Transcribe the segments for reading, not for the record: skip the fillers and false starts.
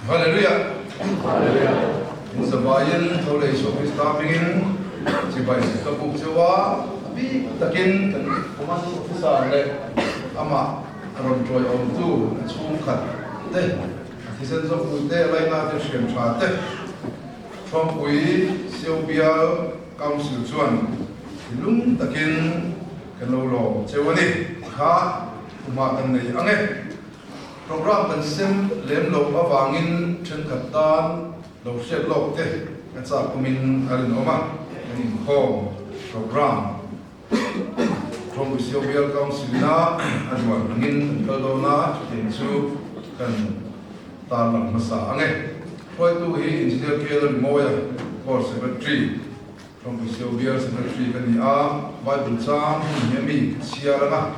Hallelujah. Hallelujah. In Sabayan, Tole Iso Krista Pingin, Sibay Kapuk Sewa, Bi Takin, Kuman Ofisa Le, Ama, Aron Troy Om Tu, Sum Kat, Te, Tisan Sok Pute, Lai Na Te Shem Cha Te, Trump Pui, Siu Bial, Council Chuan, Lung Takin, Kanolo, Sewani, Ha, Uma Kan Nei Ange. Program kan sem lem lo awangin chen khatan lo shet lo te acha kumin arin oma anin home program from Israel Council na adwan ngin kalona tin chu kan talang masa ange poi tu hi engineer kelan moya for secretary from Israel secretary kan a Bible cham yemi siara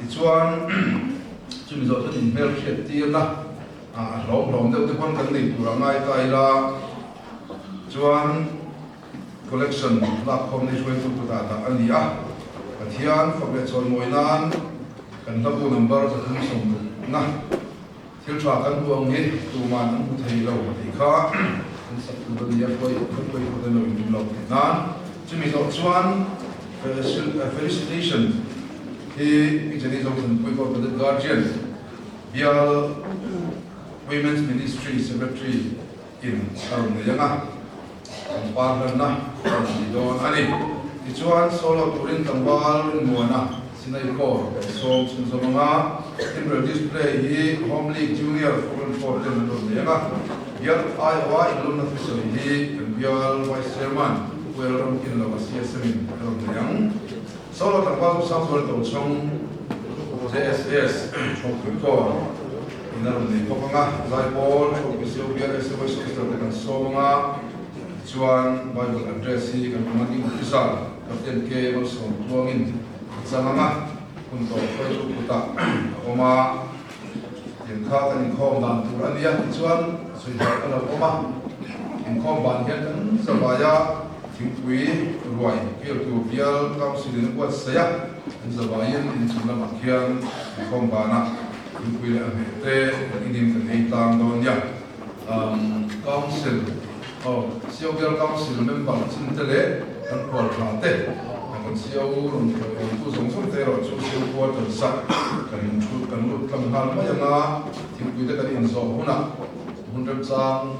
ichuan chúng tôi sẽ nhìn theo chuyện tiền là lom đâu tôi quan tâm đến của ngay tại là chuan collection là không nên chơi tụt ta ta anh đi thian phục lệ chọn mồi nan cần double number cho không sống na thiếu trả cần buông hết tụ màn cũng thấy lâu thì khó anh sắp tụt đi quay quay của tôi nói lâu nan chúng tôi chuan felicitation he is often we got the guardian Bial Women's Ministry Secretary in Arunayanga and Parlana and Don Ani Ichuan solo Turin Tambal Muana Sinai Core songs in Zonga in display he Home League Junior for Arunayanga Bial Iowa in Luna Facility and Bial Vice Chairman well in the CSM in Arunayang Solo Tambal Samswell Tong JSS from Kukor in the Popanga, Zaipol, from Ethiopia, Establish the Soma, Chuan, Bible address, and commanding officer, Captain K. also Tuangin, Zanama, Punto, Puta, Oma, in Katan in Komban, Turania, Chuan, so you have Oma, in Komban, Hilton, Savaya. Tingui ruai kêu tu bial council in kuat saya in Zabayan in Sula Makian Kombana tingui le amete inim kan heitam don ya council siau bial council member sintele kan kuat rate kan siau rum tu song te ro chu siau kuat sa kan chu kan lut kam hal ma yanga tingui te kan in zo huna hundred sang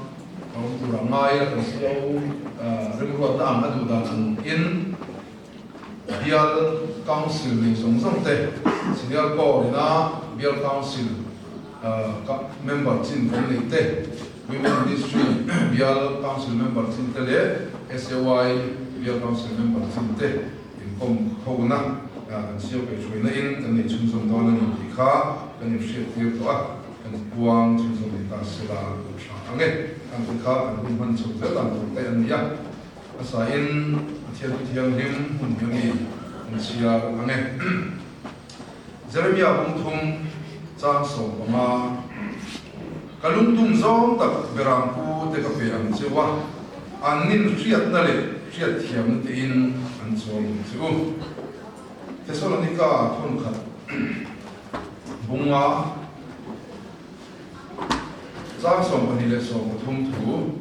tu rangai kan siau Remember that I'm not in Bial Council in Songte, Senior Board in Bial Council member in Community, Women Ministry, Bial Council member in Tele, SAY, Bial Council member in Te, in Hona, and Silke Swin, and the Chunson Dolan in Pika, and if she appeared to us, and Buang Chunson in Tasila, and the car and women to the and ya. Asain tiang lim hunjuni sia ange. Jeremia bungthum chang so ma kalung tum zong tak berangku te ka pe ang chewa anin riat na le riat thiam te in an chom chu. Thessalonica thon khat bunga chang so ani le so thum thu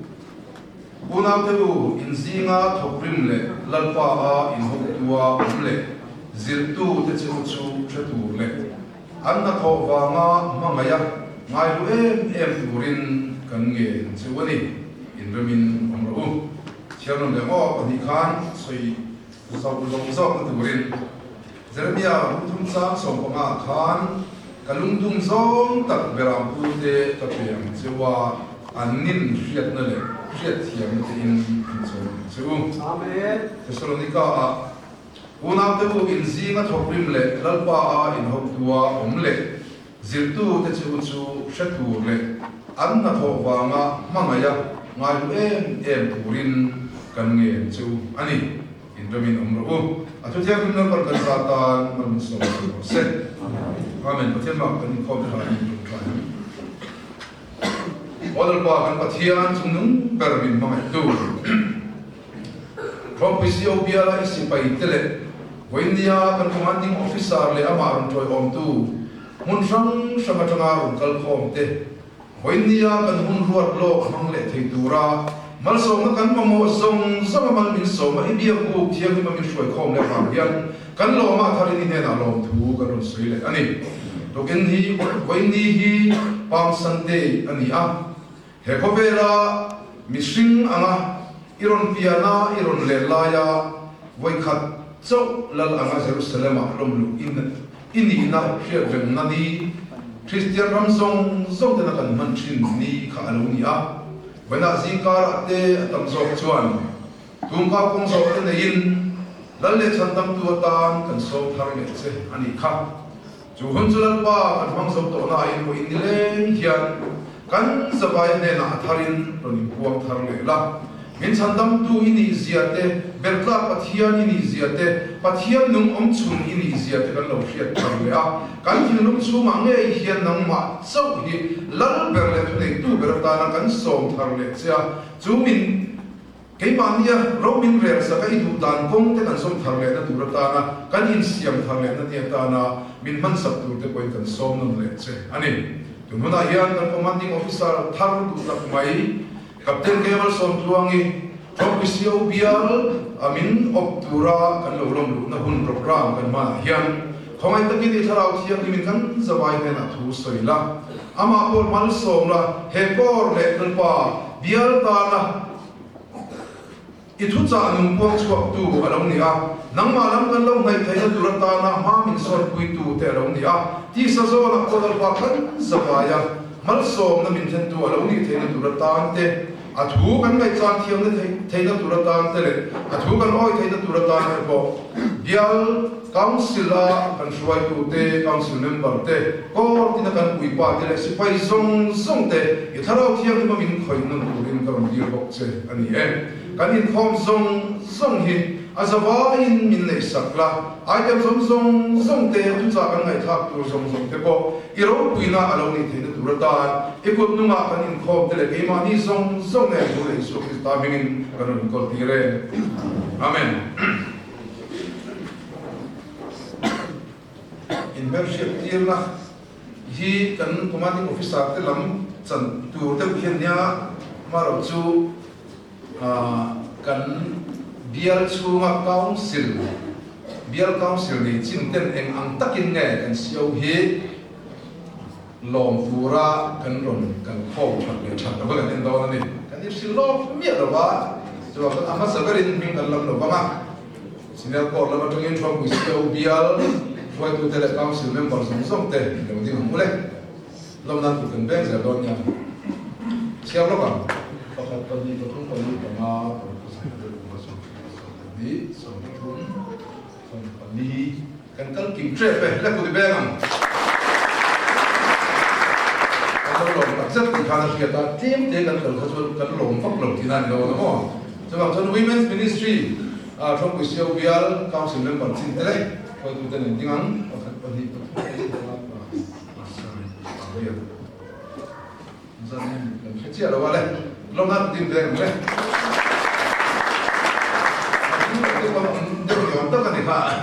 Unang tebu inzinga thokrim le lalpa a in hoktua umle zirtu te chu thatu le anna tho wanga mangaya ngai lu em turin kan nge chuani in remin omru chianon le mo ani khan soi sau long sau turin Jeremia thum sa som ma khan kalung tum zong tak beram pu te tapiam chewa anin riat na le riat thiam te in chu amen Thessalonica unam te bu in zinga thoprim le lalpa a in hoktua omle zirtu te chu shatu le anna thowanga mangaya ngai em turin kan nge chu ani in ramin omru atu thiam rim na kan satan man so se amen pathian ma kan khom tha ni Odal pa kan pathian sunung permin ma tu Propisio biala isipai tele Wendia kan commanding officer le amaron toy om tu mun sang sama tanga kal khom te Hoinia kan hun ruat lo mang le thei tura mal som na kan mamo song sama mal min som a ibia ku thiang ma min shoi khom le pam hian kan lo ma thari ni ne na lom thu kan ron sui le ani to ken hi hoini hi pam sunday ani a he ko vela mishing anga iron piana iron le laya voi khat chau lal anga Jerusalem a lom lu ini na hre veng na ni Christian Ramsong zong te na kan man chin ni kha alo ni a wena zikar ate atam zok chuan tum ka kong zok te ne in lal le chan tam tu tan kan so thar le che ani kha chu hun chulal pa kan hang zok to na in ko in le hian kan zabai ne na tharin ron puang thar le la min chan tam tu ini ziate bertla pathian ini ziate pathian nung om chun ini ziate kan lo hriat thar le a kan hin lum chu ma nge hian nang ma chau hi lal ber le thu nei tu ber ta na kan som thar le cha chu min ke mania romin rel sa kai du dan kong te kan som thar le na tu ra ta na kan in siam thar le na ti ta na min man sap tu te koi kan som na le che ani tu na hian kan commanding officer thar tu tak mai Kapten Kemal som tuangi Chok isio bial amin optura kan lo lom lu na hun program kan ma hian khongai takin i tharau thiam ni min kan zawai ne na thu soila ama pol mal som la he kor le kan pa bial ta na i thu cha nung pong chok tu along ni a nang ma lam kan lo ngai thai na turata na ma min sor pui tu te along ni a ti sa zo na ko dal pa kan zawaya mal som na min then tu along ni thai na turata ante a thu kan ngai chan thiam na thai na turata ante le a thu kan oi thai na turata na ko bial council a kan shuai tu te council member te ko tin kan pui pa te le sipai zong zong te i tharau thiam ni ma min khoi na turin kan dir bok che ani kan in khom zong zong hi azawa in min nei sakla item zong zong te tu cha kan ngai thak tu zong te ko i ro puina alo ni the na turata ikut nunga kan in khom te le ke ma ni zong ne tu le su krista min kan ko tire amen in membership tirna hi kan commanding officer te lam chan tu te khian nya maro chu kan bial chunga council ni chin ten eng ang takin nge kan siau hi lom pura kan ron kan kho thak le thak ba kan do na ni kan ni silo mi ro ba chu kan ama saberin min kan lam no ba ma senior ko la ma tungin thong ku siau bial foi tu tele council member som te lo ding mule lom nan tu kan beng za don nya siau lo ba pakat padi ko thong ko ni ma di som thun som padi kan kal kim tre pe la ku di beng kan lo tak zat ki kana sia ta tim te kan kal khazul kan lo fak lo ti nan lo no mo sebab ton women's ministry thong ku siau bial council member chin tele ko tu ten dingang pakat padi ko zan kan chia lo wale lo na tim beng le tất cả những cái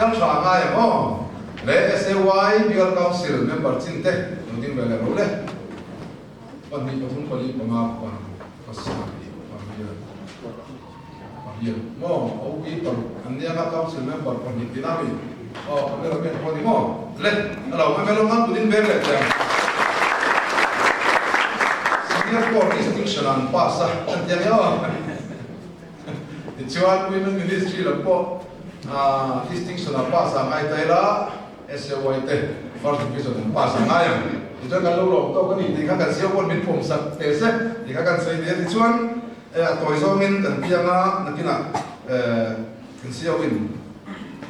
các trò ngay không lấy SAY biar council member cinta mungkin bela boleh pandi patun pali pengap pasal mo ogi par ania ka council member pandi dinami oh melo ben pandi mo le kalau melo ngan budin bela ya senior court distinction an pasa antianya Chuan women ministry la po distinction la pasa ngai tai la SAY te first division pasa ngai ito kan lo lo to kan ni ka kan siau pon min pom sak te se ni ka kan sei de chuan toy zo min kan pianga nakina kan siau win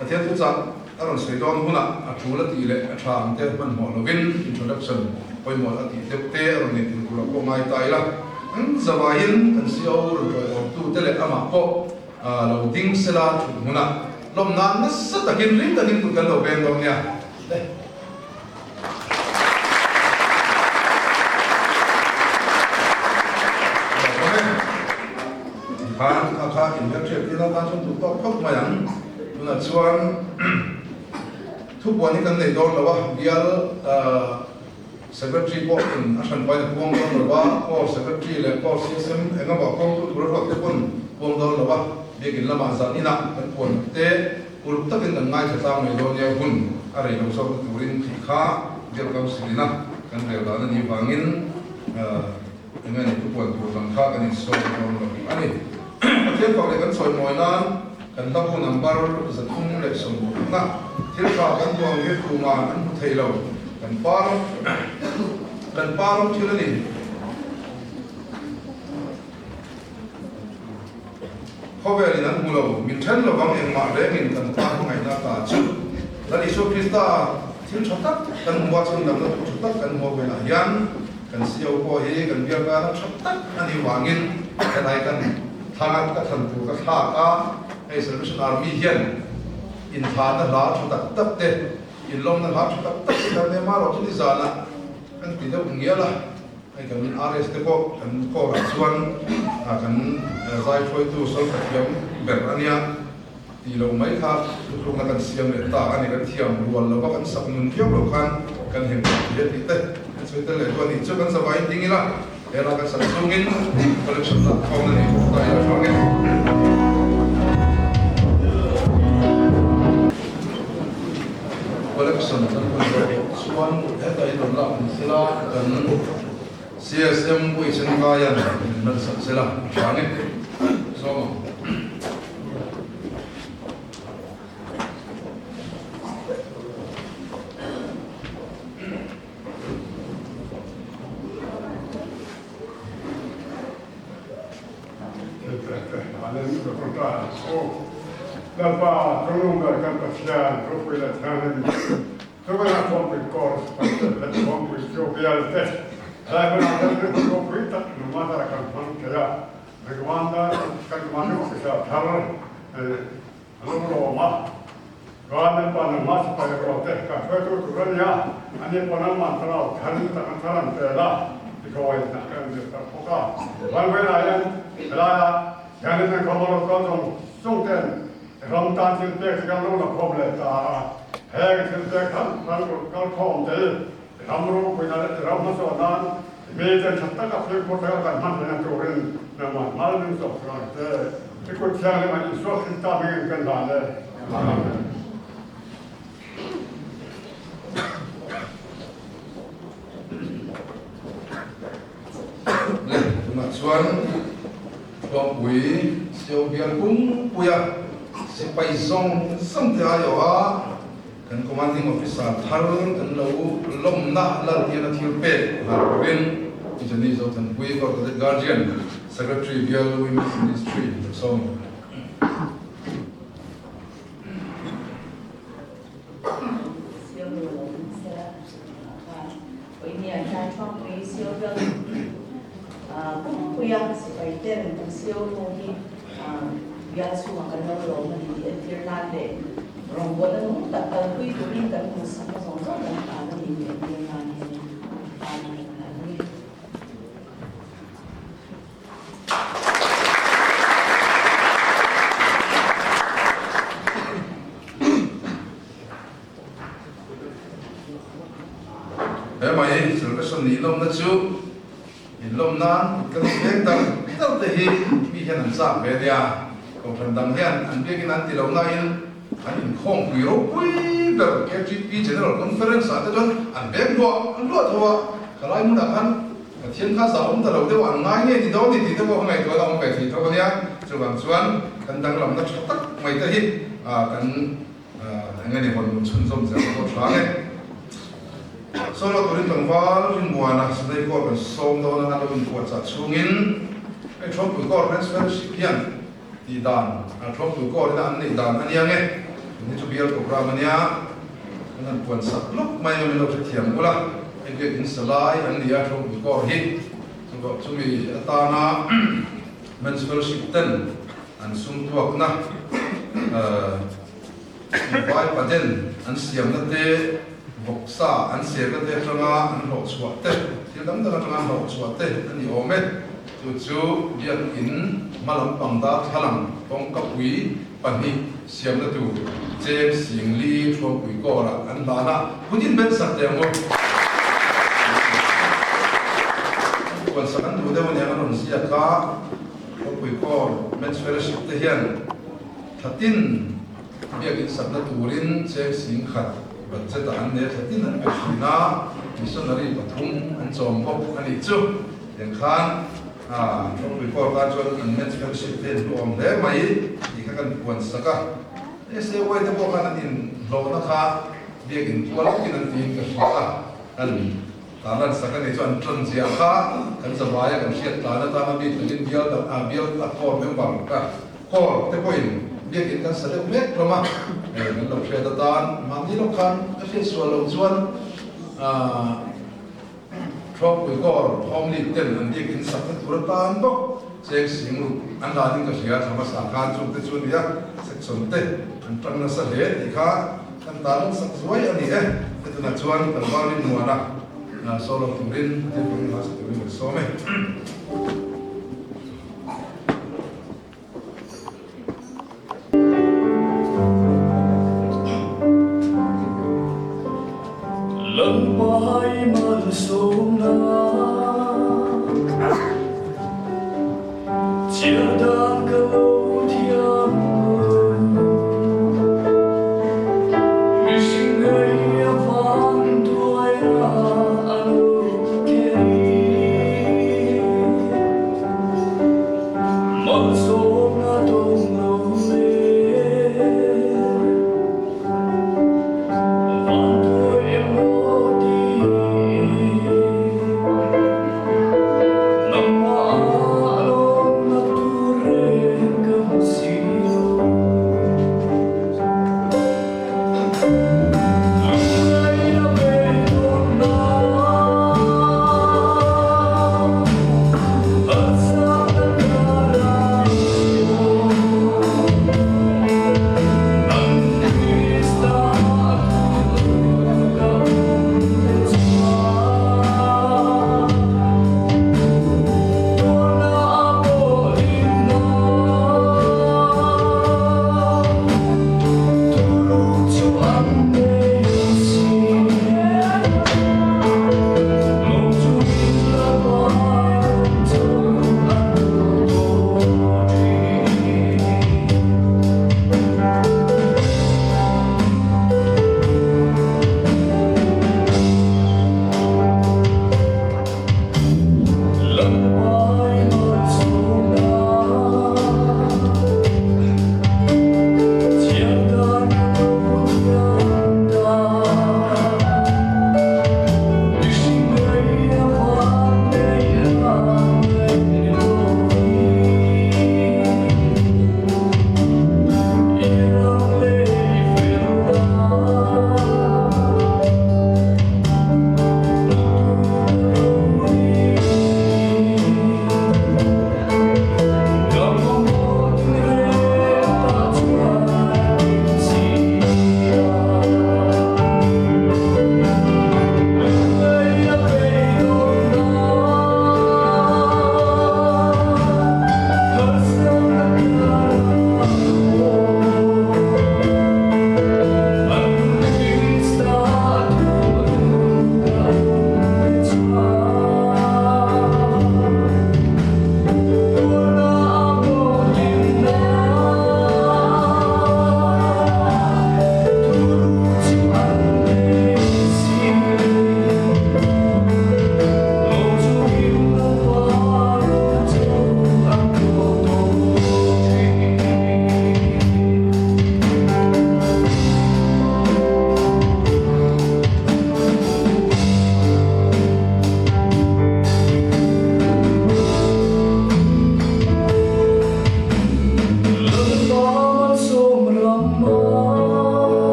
pathian tu cha aron sei don huna a thula ti le a tham te man mo lovin introduction poi mo la ti te aron ni ku lo ko ngai tai la zawain kan siau ro tu te le ama ko lo ding sela huna lom na na sa takin rin takin tu kan lo ben dong nya kan ka in yak che ti la kan chung tu to khop ma yang tu na chuan thu bo ni kan nei don lo wa bial secretary po in asan pa na puang don lawa ko secretary le ko CSM enga ba ko tu ro te pun puang don lawa begin lama za ina kan pon te ul takin kan ngai ta mai don ya hun are no so turin thi kha gel kam silina kan re da ni bangin enga ni tu pon tu kan kha kan so don lo ani atian ko le kan soi moi na kan ta ko number za thung le so na thil kha kan tuang ge tu ma an thei lo kan parom thil ni khovel nan mulo min than lo bang eng ma re min kan ta ko ngai na ta chu la ni so krista thil chotak kan wa chung dam na chotak kan ho ve na yan kan siau ko he kan bia ga chotak ani wangin kan ai kan thangat ka than tu ka tha ka ei salvation army hian in tha na la chotak tak te in long na la chotak tak te ne ma ro chi zana kan ti da ungia la ai kan min RS te ko kan ko ra chuan kan zai phoi tu sol ka thiam ber ania ti lo mai kha lu na kan siam le ta ani kan thiam rual lo kan sak nun thiam lo kan hem ti ti te so te le to ni chu kan sa vai ding ila era kan sak sungin collection na ko na ni ta ya fange collection na ko chuan eta I lo la sila kan CSM ko isin kaya na sila fange so Därför tror jag att det är så att det är så att kompis kors att kompis jobbigare därför att det är så skit att man där kan man säga det wanda kan man också säga tar Roma ganen på en massa på det och det kan för att ja ani på en man tar tar det går inte kan det på ka man vill ja ganen kommer att gå som den Ramtan till det kan nog problemet här till det kan komma till ramro på när ramma så nan med den chatta ka flyg på det kan man den troen när man malden så det går kärle man så hitta med kan vara le chuan con quý siêu biên cũng puya si pai zong sam te ayo a kan commanding officer tharun kan lo lom na la ti na thil pe na wen jani zo tan quý ko the guardian secretary bial women's ministry so cũng khuya sẽ phải tên một siêu thôi thì biar semua kena lo di Irlanda orang buat itu tak tahu itu ni kan sama sama dan ada di Irlanda mai selection ni lom na chu lom na kan heng tang tau te hi mi hian an sa ve dia ko than dang hian an be kin an ti lo na in an in khong pi ro pui ber KGP general conference ata jon an be lo thawa khalai mu da kan thiên kha sa om ta lo de wan ngai ne ti do ni ti to ko ngai to la om pe ti to nia chu bang chuan kan dang lam na tak mai ta hi kan ngai ni hon chun som sa ko thang ne so lo turin tang wal rin buana snai ko kan som do na lo in ko cha chungin ai thom pu ko transfer sipian ti dan a thom pu ko na an nei dan ania nge ni chu bial program ania nan puan sak luk mai lo lo thiam ula ai ge in salai an dia thom pu ko hi so ko chumi ta na municipal shipten an sum tuak na vai paden an siam na te boksa an sega te tanga an lo chua te til dam da tanga lo chua te ani ome chu bian in malam pangda thalam tong ka pui pani siam na tu jem singli thom pui ko ra an dana putin ben sa te mo buồn sáng đủ đâu nhà nó xia cá có quỷ con match fellowship te hiền thật tin việc in sắp na turin sẽ sinh khát vật chất anh này thật tin anh phải suy na missionary pathum anh chom bốc anh đi chú hiện khan có quỷ con ta cho anh match fellowship te luồng để mấy thì các anh buồn sáng cả sẽ quay tới bộ anh in lo na kha việc in qual cái anh tin cái gì anh talan sakan itu antun siapa kan sebaya kan siat tanah tanah di tujuan biar akor memang kor tepoin dia kita sedang met rumah kan lok siat tan mandi lokan kasih sualau suan trop kor homely ten dia kita sakit turatan bok saya singgung anda ini kasih sama sakan cuma tu dia section te antang nasa he ika kan talan sesuai ani itu nacuan terbalik nuana solo turin dia pun masuk turin bersama. Lampai mansona, tiada kemudian missing gaya pantuai.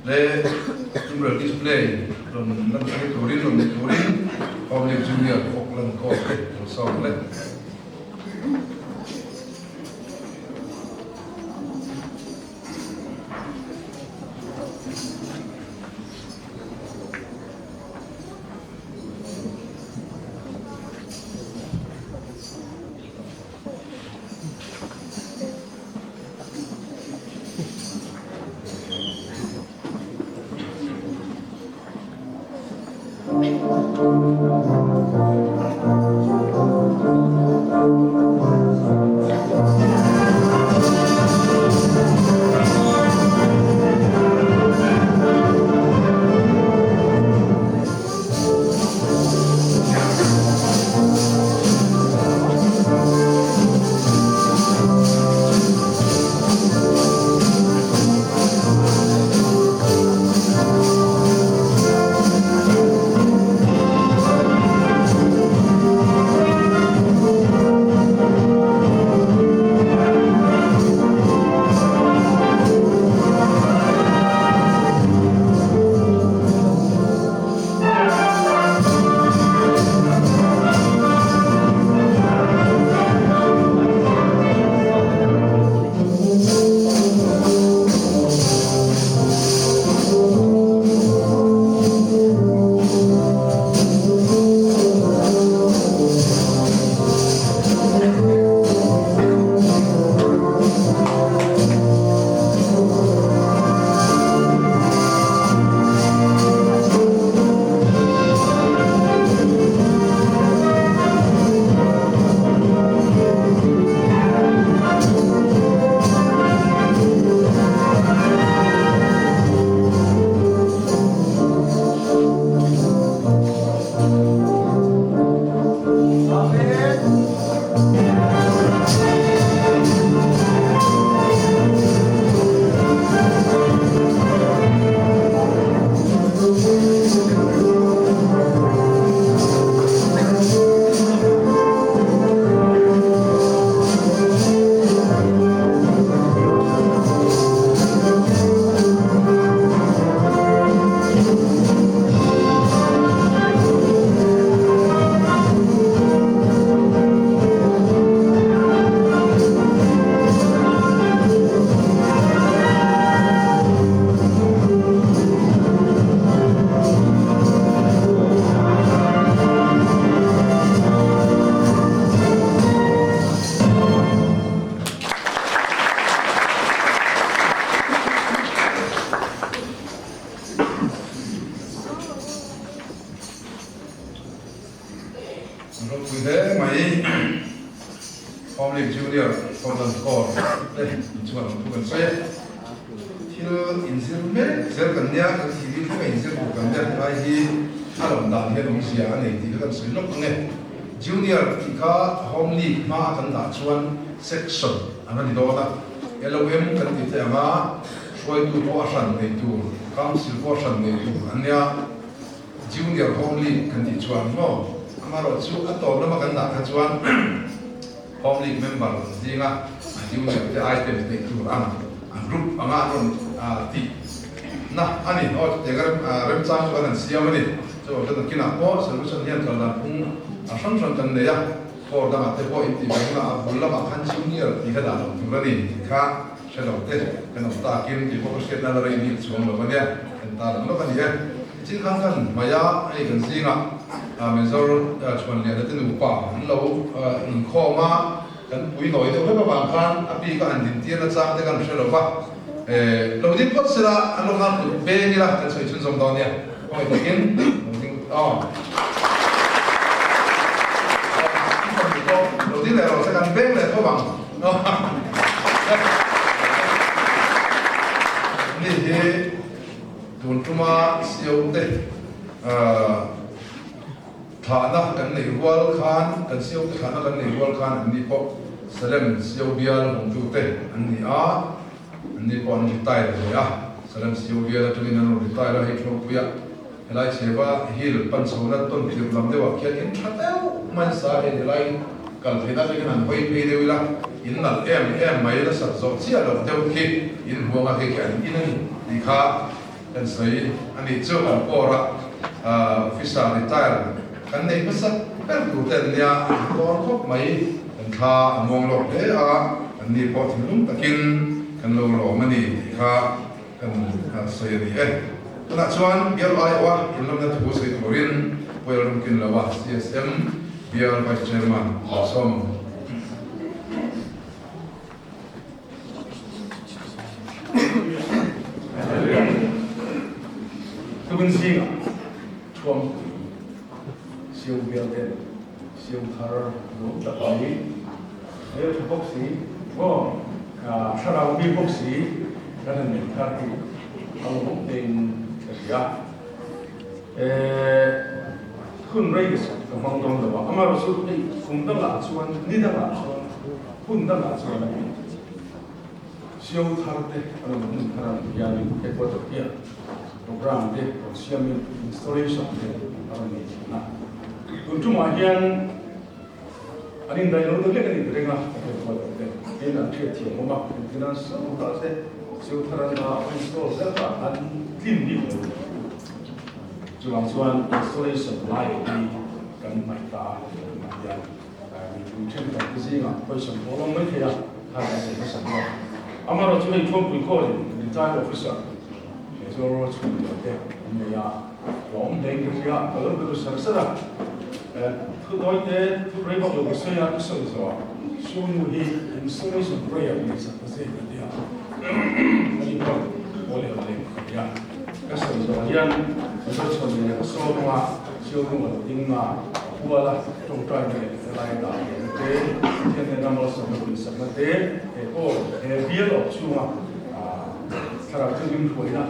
le timber display ron lam sai turin public junior Auckland ko so le Thế mày public junior Auckland ko le chuan tu kan sai thil insil me zer kan nia kan thi ka insil ko kan nia ai hi alam dan he dong sia nei ti kan sai lok nge junior ka home league ma kan da chuan section anani do da LOM kan ti te ma shoi tu ko asan nei tu council ko asan nei tu ania junior home league kan ti chuan no amaro chu atom na maganda ka chuan home league member dinga junior te item te tu ang group anga ron ti na ani o te gar rem chang ko nan siamani so ta kina ko solution hian kal da pung asam san tan ne ya ko da te ko inti ba bulla ma khan junior ti ka da tu rani kha shelo te kana ta kim ti ko sket na rai ni chung lo ba ne ta lo ba ni ya chin khang kan maya ai kan singa menzor chuan le da tenu pa lo in kho ma kan pui noi de ko ba khan api ka an din ti na chang te kan shelo ba lo din pot sira an lo khan be ni la kan soi chun som don ya ko ai tin lo din le ro sa kan be le ko bang ni he tun tuma siu te thana kan nei wal khan kan siu te thana kan nei wal khan ani po salem siu bial hong tu te ani ani po ani tai le ya salem siu bial tu ni nan ro tai la he thok puya helai seba hil pan sona ton pi lam de wa khian in thatau man sa he helai kal thena le kan hoi pe de wila in nal em mai la sa zo chia lo de ki in huanga ke kan in ani ni kha kan sei ani chu an pora officer retire kan nei masa per tu ten nia kon khop mai kan tha among lo le a an ni po thilum takin kan lo lo mani kha kan sei ri kana chuan bial ai wa in lo na thu sei thorin welcome kin lawa CSM bial vice chairman som Tubun singa chuam siêu bial den siêu thar lo ta pai le thu bok si bo sarau bi bok si kan ne thar ti au bok den ya kun rei is ka mong dong lo wa amaro su ni kum dang la chuan ni dang la chuan kun dang la chuan siêu thar te alo mun thar ya ni ke ko to kia program de siam installation de alo ni na kun tu ma hian anin dai lo de le ni de nga ke ko to de na thia thi mo ma finan sa mo ta se siêu thar na install se ta an lim ni chuan chuan installation lai ni kan mai ta ma hian ni kun chen ta ki zinga ko sam ko lo mai thia ha ka se ko sam amaro chu nei chom pui ko ni tai officer so ro chu de ni ya rom de ki ya a lo de sa sa thu doi de thu rei ba lo ko se ya ko so so su nu hi installation prayer ni sa ko se ni ya ni ko ole ole ya ka so so yan so so ni ko so ma siêu nu ma ding ma ua la trong trai ne lai da te thiên ne nam lo so ko sa ma te ko bia lo chu ma thara chu lim thoi na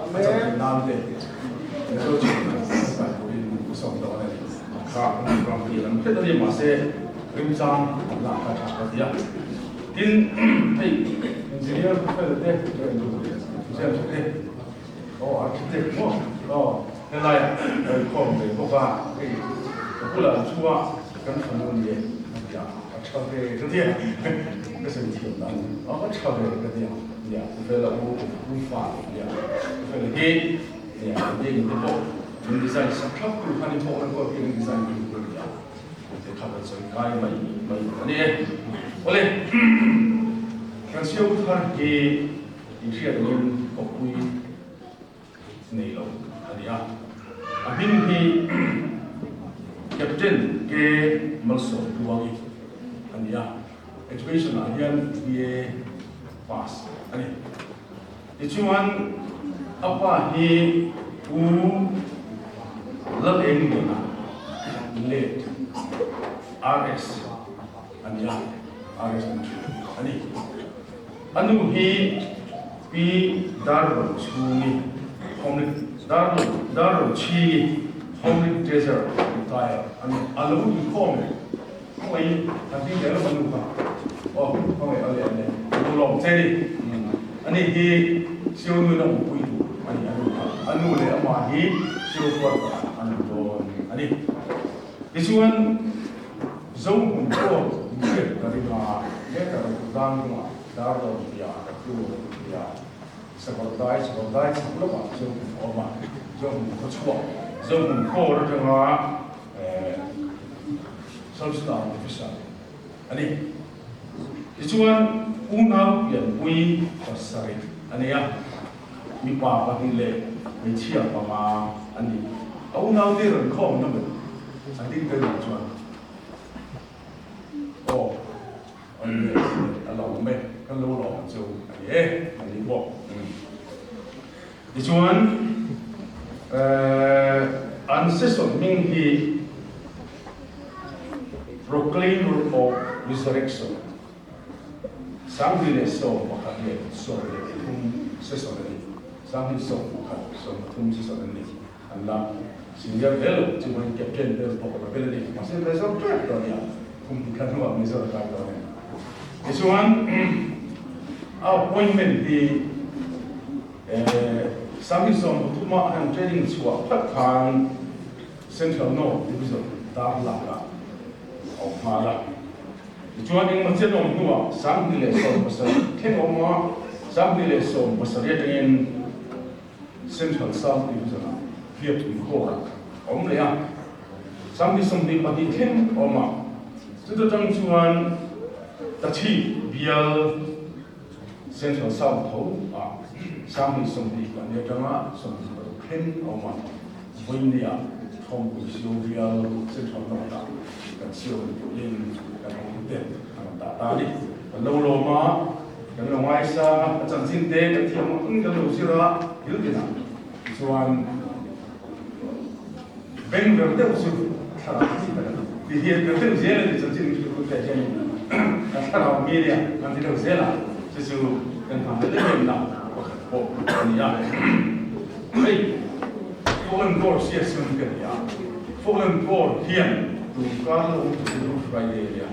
amen nam te so chu sa ko lim so do ne ka ni ram pi lam te da ma se rim chang la ka cha ka dia tin hey engineer ko fa de se te oh architect mo oh thế này còn về quốc gia cái cũng là chua cái phần nông nghiệp ya cho về cái gì cái sự thiện đó nó cho về cái gì ya về là u phá ya về là cái ya cái những cái bộ những design sắp khắp cùng hai bộ nó có cái design của cái ya để khắp được rồi cái mày này ole cái siêu thar cái thiện nhân của quý này lâu ya abin hi captain ke malso duwangi ania education alian BA pass ani ichuan apa hi u la eng na late RS ania RS ani anu hi pi dar chungi homely Daru chi homely desert retire. I mean, alu di form. Kau ini nanti dia lu menuka. Oh, kau ini ale. Belum jadi. Ani di siu nu nak bui tu. Ani anu le ama hi siu kuat anu don. Ani isuan zong ko ni dari ma ni dari dang ma daru dia tu dia. Sebagai sebelum jom oma jom kecua jom kor dengan solusi official. Ani ichuan unau yang bui pasari. Ani ya mi pa bagi le mi cia pama ani unau dia renkom nama. Nanti kita ichuan. Oh, ani alau me kalau lo jauh ani buat. Ichuan ancestor ming hi proclaimer of resurrection sambil so makanya so sesuatu sambil so sesuatu ni Allah sehingga bel cuma captain bel pokok bel ni masih besok tu ya kan buat misal kata ni Ichuan appointment di Sambil som utama yang training suap kan central no division dah lama, malah. Cuma yang macam orang tua sambil som besar, tengok semua sambil som besar dia dengan Central South Division Viet Trung Quốc ông lấy à sang đi sông đi bắt đi thêm ông mà chúng ta trong chuan ta chỉ bial Central South thấu à sang đi sông đi bắt đi trong á sông đi bắt thêm ông mà với nia không có siêu bial Central North ta cái siêu liên cái không tiền ta đi lâu lâu mà cái là ngoài sa chẳng xin tế cái thì mà cũng cái lâu xưa đó yếu cái nào chuan bên về đâu xưa thì hiện cái đâu dễ là chẳng xin cái cái cái nào media cái đâu dễ là chỉ số cái thằng cái đấy nào bộ này à hey foreign war sẽ xem cái gì à foreign war hiện tụ cá lâu tụ Friday à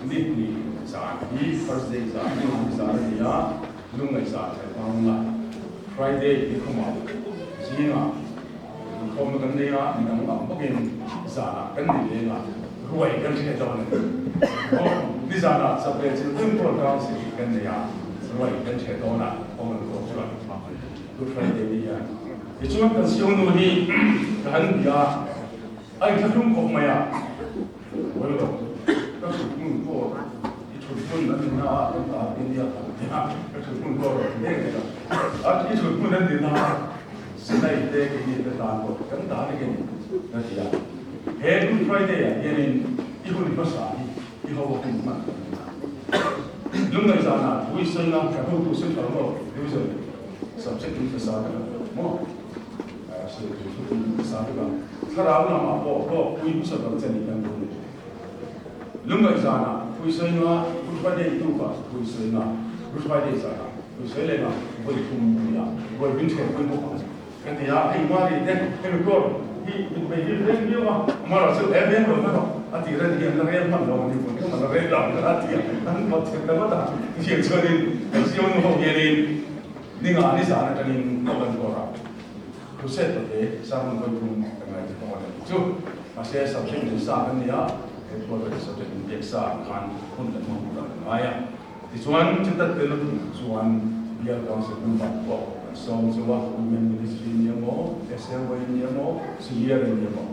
deeply sa hi first day sa ni sa ni ya lung ngai sa thang la Friday ni khoma jinga khom kan ne ya ni ang am bakin sa kan ni le nga ruai kan che to ne ni sa na sa pe chin tum pro ka si kan ne ya ruai kan che to na khom ko chu la Good Friday ni ya ni chu kan siong no ni kan ya ai thum ko ma ya wellก็ถูกมุ่งโก้ที่ถูกมุ่งนั้นนะตาอินเดียตาเนี่ยก็ถูกมุ่งโก้เนี่ยเลยอ่ะที่ถูกมุ่งนั้นนะสิ่งใดเด็กที่จะตามก็กันตาเนี่ยนั่นสิอ่ะเฮ้ยคุณไฟเดียยันอีคนภาษาที่เขาบอกคุณมันลุงในสานาวิสัยนะกับผู้ผู้ซึ่งเขาบอกวิสัย subject ภาษากันมั้งสิ่งที่ภาษากันถ้าเราเนี่ยมาบอกก็คุยภาษากันจะนี่กันดูลุงไอ้สานะคุยเสนาคุยไปได้ตู้ก็คุยเสนาคุยไปได้สานะคุยเสเลยนะคุยทุ่มบุญยาคุยวิ่งเทคุยบุกกันที่ยาไอ้มาดีเด็กไอ้ลูกก็ที่ไปยืนเล่นเยอะมามาเราซื้อเอฟเอ็มเราไม่บอกอาทิตย์ละเดือนละเรียนมันเราไม่พูดมันเราเรียนเราอาทิตย์นั่นหมดเสร็จแล้วก็ต่างที่เชื่อเชื่อนี่ไอ้สิ่งที่เขาเรียนนี่งานนี่สานะกันนี่ก็เป็นตัวเราคุยเสร็จแล้วเอ๊ะสร้างมันก็ทุ่มกันไงที่เขาว่าจุ๊บมาเสียสับเช่นที่สร้างกันนี่อ่ะตัวเราจะเป็นเด็กสาวคันคนละมุ่งละไอ้ที่ส่วนจุดตัดเป็นส่วนเบียร์กองเสด็จบัตรบอกสองส่วนอุเมนมินิสทรีเนี่ยมั้งเอสเอลวีเนี่ยมั้งซีเอร์เนี่ยมั้ง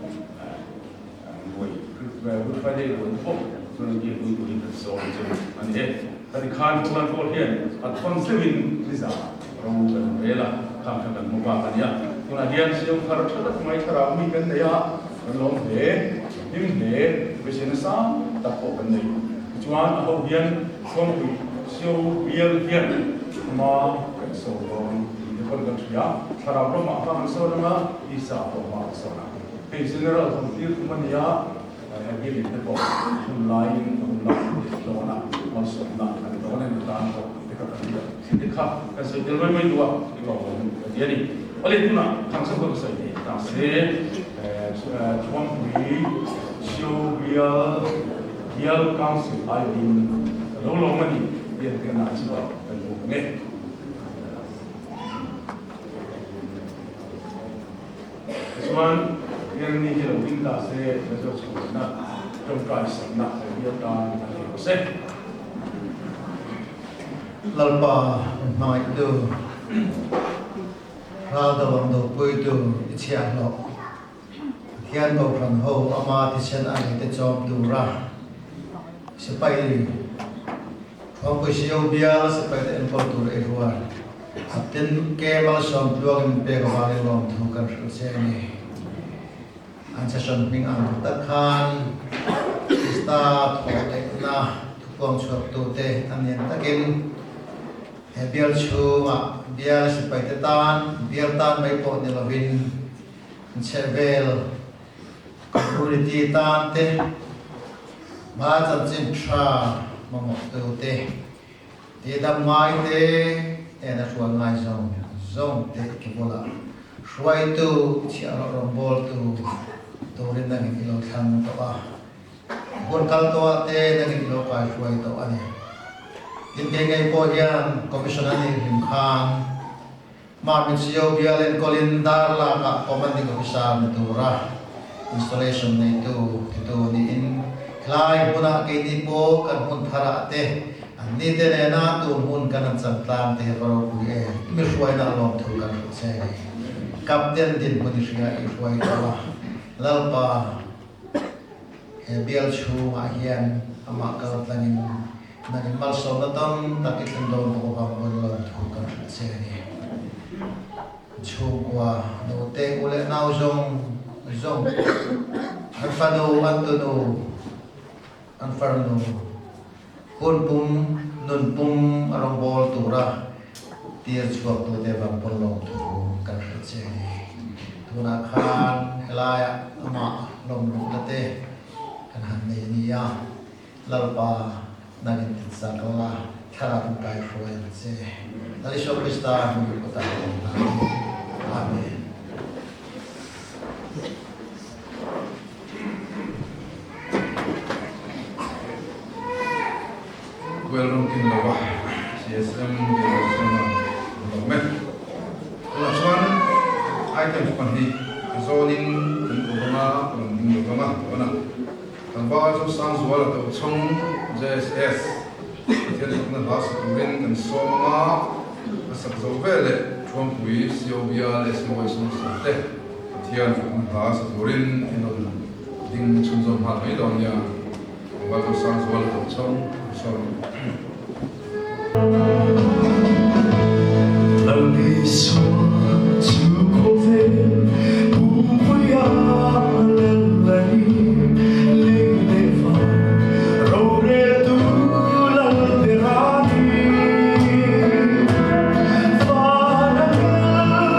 ด้วยคือแบบว่าไปได้ด้วยพวกส่วนนี้ด้วยด้วยเป็นสองส่วนอันนี้แต่ที่คันส่วนพวกเห็นอัดฟังสิ่งที่จะเราเป็นเวลาทำกันมุ่งว่ากันเนี่ยตัวนั้นเรียนสิ่งที่เราชอบทำไมถ้าเรามีกันเนี่ยมันลงเหนิ่มเหวิเศษสังตัดออกกันเลยจวนเอาเรียนส่งไปเชี่ยวเรียนมาเป็นส่วนของที่คนกันเสียถ้าเราไม่มาทำส่วนนั้นอีสานต้องมาส่วนนั้นเป็นสิ่งที่เราต้องที่มันยากให้เรียนได้บอกคุณไลน์โดนนะมาส่วนนั้นโดนในการบอกที่เขาทำเนี่ยที่เขาเป็นสิ่งที่เราไม่รู้ที่เราเรียนนี่อะไรที่น่ะทางสังคมสิ่งนี้ต่างเสียช่วงปีเชียวเบียร์กังสิไอ้ดินโลมันนี่เรียนกันน่าจะเป็นพวกนี้ส่วนเรื่องนี้ที่เราวิ่งตาเสียเราจะสอนนะจงการสำนักเรียนตามอะไรก็เสร็จเราป่าหน่อยดูเราตะวันตกไปดูอิจฉาหลอกเทียนบอกพลังโฮอามาที่เช่นอะไรที่จอมดูระสไปท้องไปเชียวเบียร์สไปแต่เอ็นพอตัวเอรัวสับเต็นเกมมาชมตัวกันเปกว่าเรื่องทุกข์กันสุดเส้นนี้อันจะชนพิงอันตะคานสตาร์ทเล็กนะทุกกองชดตัวเตะอันนี้ตะกินเบียร์ชูอ่ะเบียร์สไปแต่ตานเบียร์ตานไม่พอเนลวินเชเวลคอมมูนิตี้ตานเตมาจัดจินทรามาหมดตัวเตที่ดำไม้เตน่ะช่วยง่ายส่งเตกิบลาช่วยตัวที่เราลงบอลตัวเรื่องนั้นที่เราทำตัวคนคัลตัวเตนั่นที่เราไปช่วยตัวอันนี้ยิ่งเก่งพอยังคอมมิชชั่นนี้หิมขานมาเป็นซีอีโอเบียร์เลนคอลินดาร์ลากับคอมมานดิ้งออฟฟิเซอร์ในตัวระอินสตาเลชันในตัวนี้อินคลายบุญอาเกดิโปกันหุ่นธาระเตอันนี้เตเนน่าตัวหุ่นกันจันทร์ตามเตะเราคุยไม่ช่วยน่าลองถูกกันใช่ไหม kapten din pun siya ifuay tawa lalpa bial chu ahian ama kaltangin naging malso na tam takit lang daw mo ko pang tukang seni chu kwa no te ule now zong Anfano Anfarno kun pum nun pum arong bol tura tiar chuak tu te bang polong tu kan che tuna khan helaya ama lom te kan han ne ni ya lalpa nagin tsa kala khara tu kai khoi che ali shop krista mu ko ta amen. Welcome to the CSM Development. Langsung item seperti zoning dan kebunga kebunga kebunga. Tanpa itu sangat atau cong JSS. Jadi kita bahas turin dan semua asal jauhele cuma puis siobia lesmo itu sate. Tiada kita bahas turin itu ding cunjung hal ini doanya. Tanpa itu sangat atau cong Lần đi xuống chưa có về cùng với anh lần này linh để vào rồi để tu lần để ra đi và đã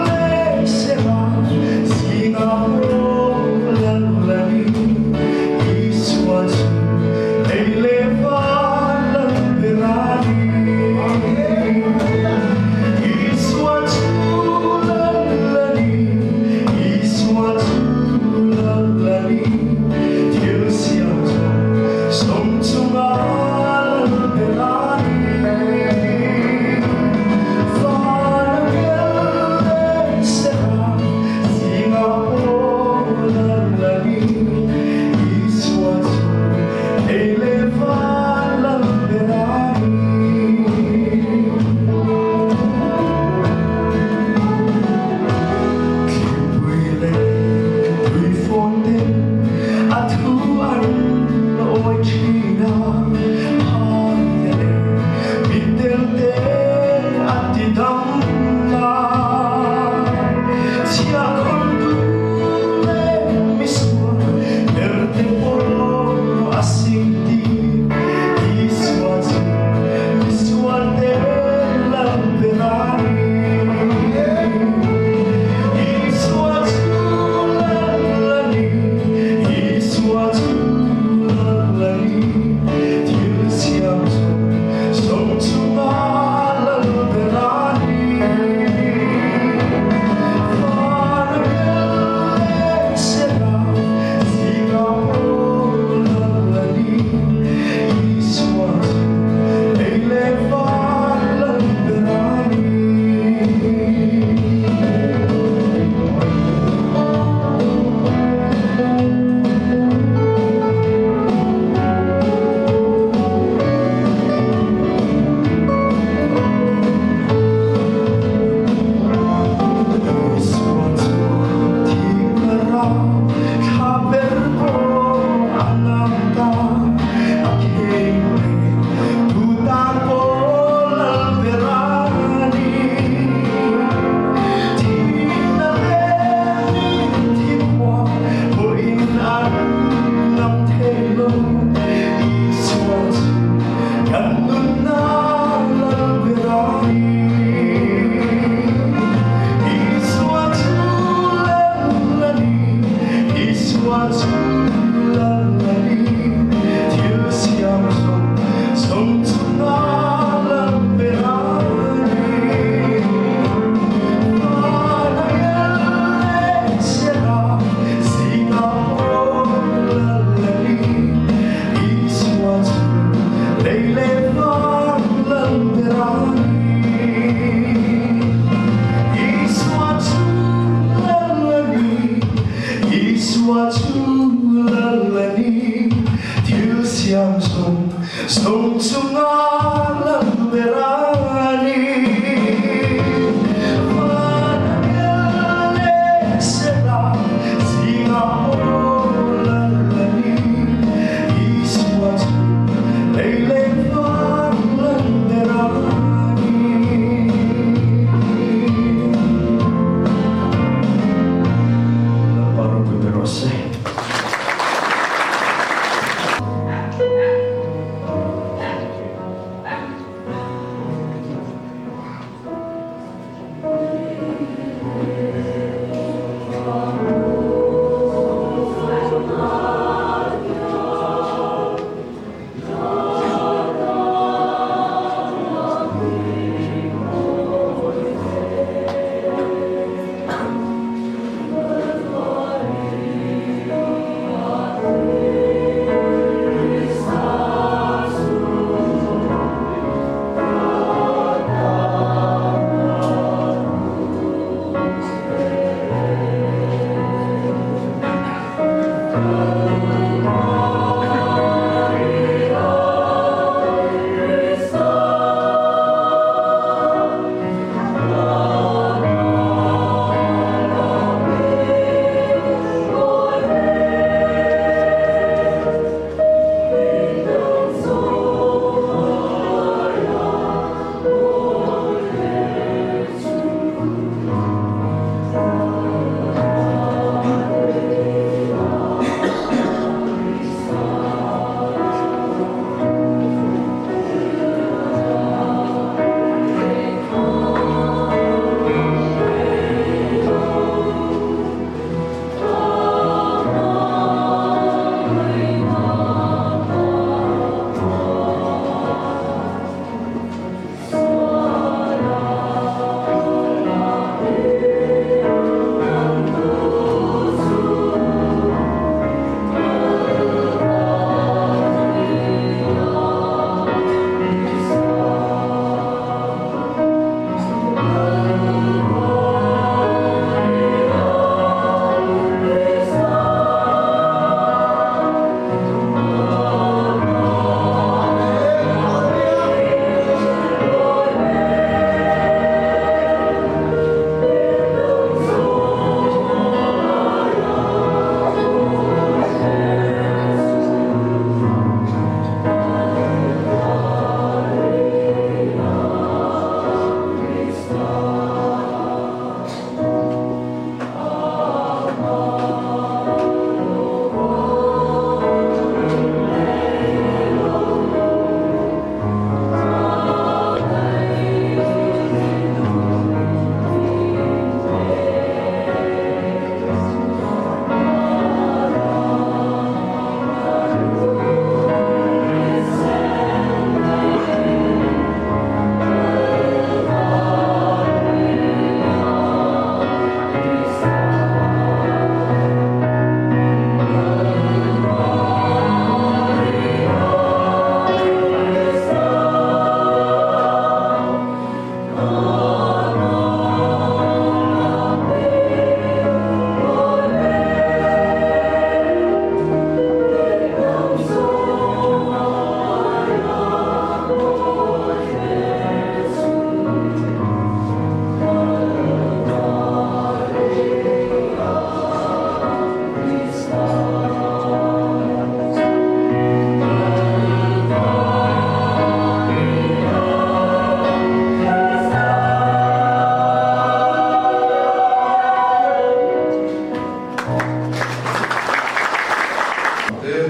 nghe sẽ là gì ngào lần này đi xuống đây lệ vào lần để ra đi.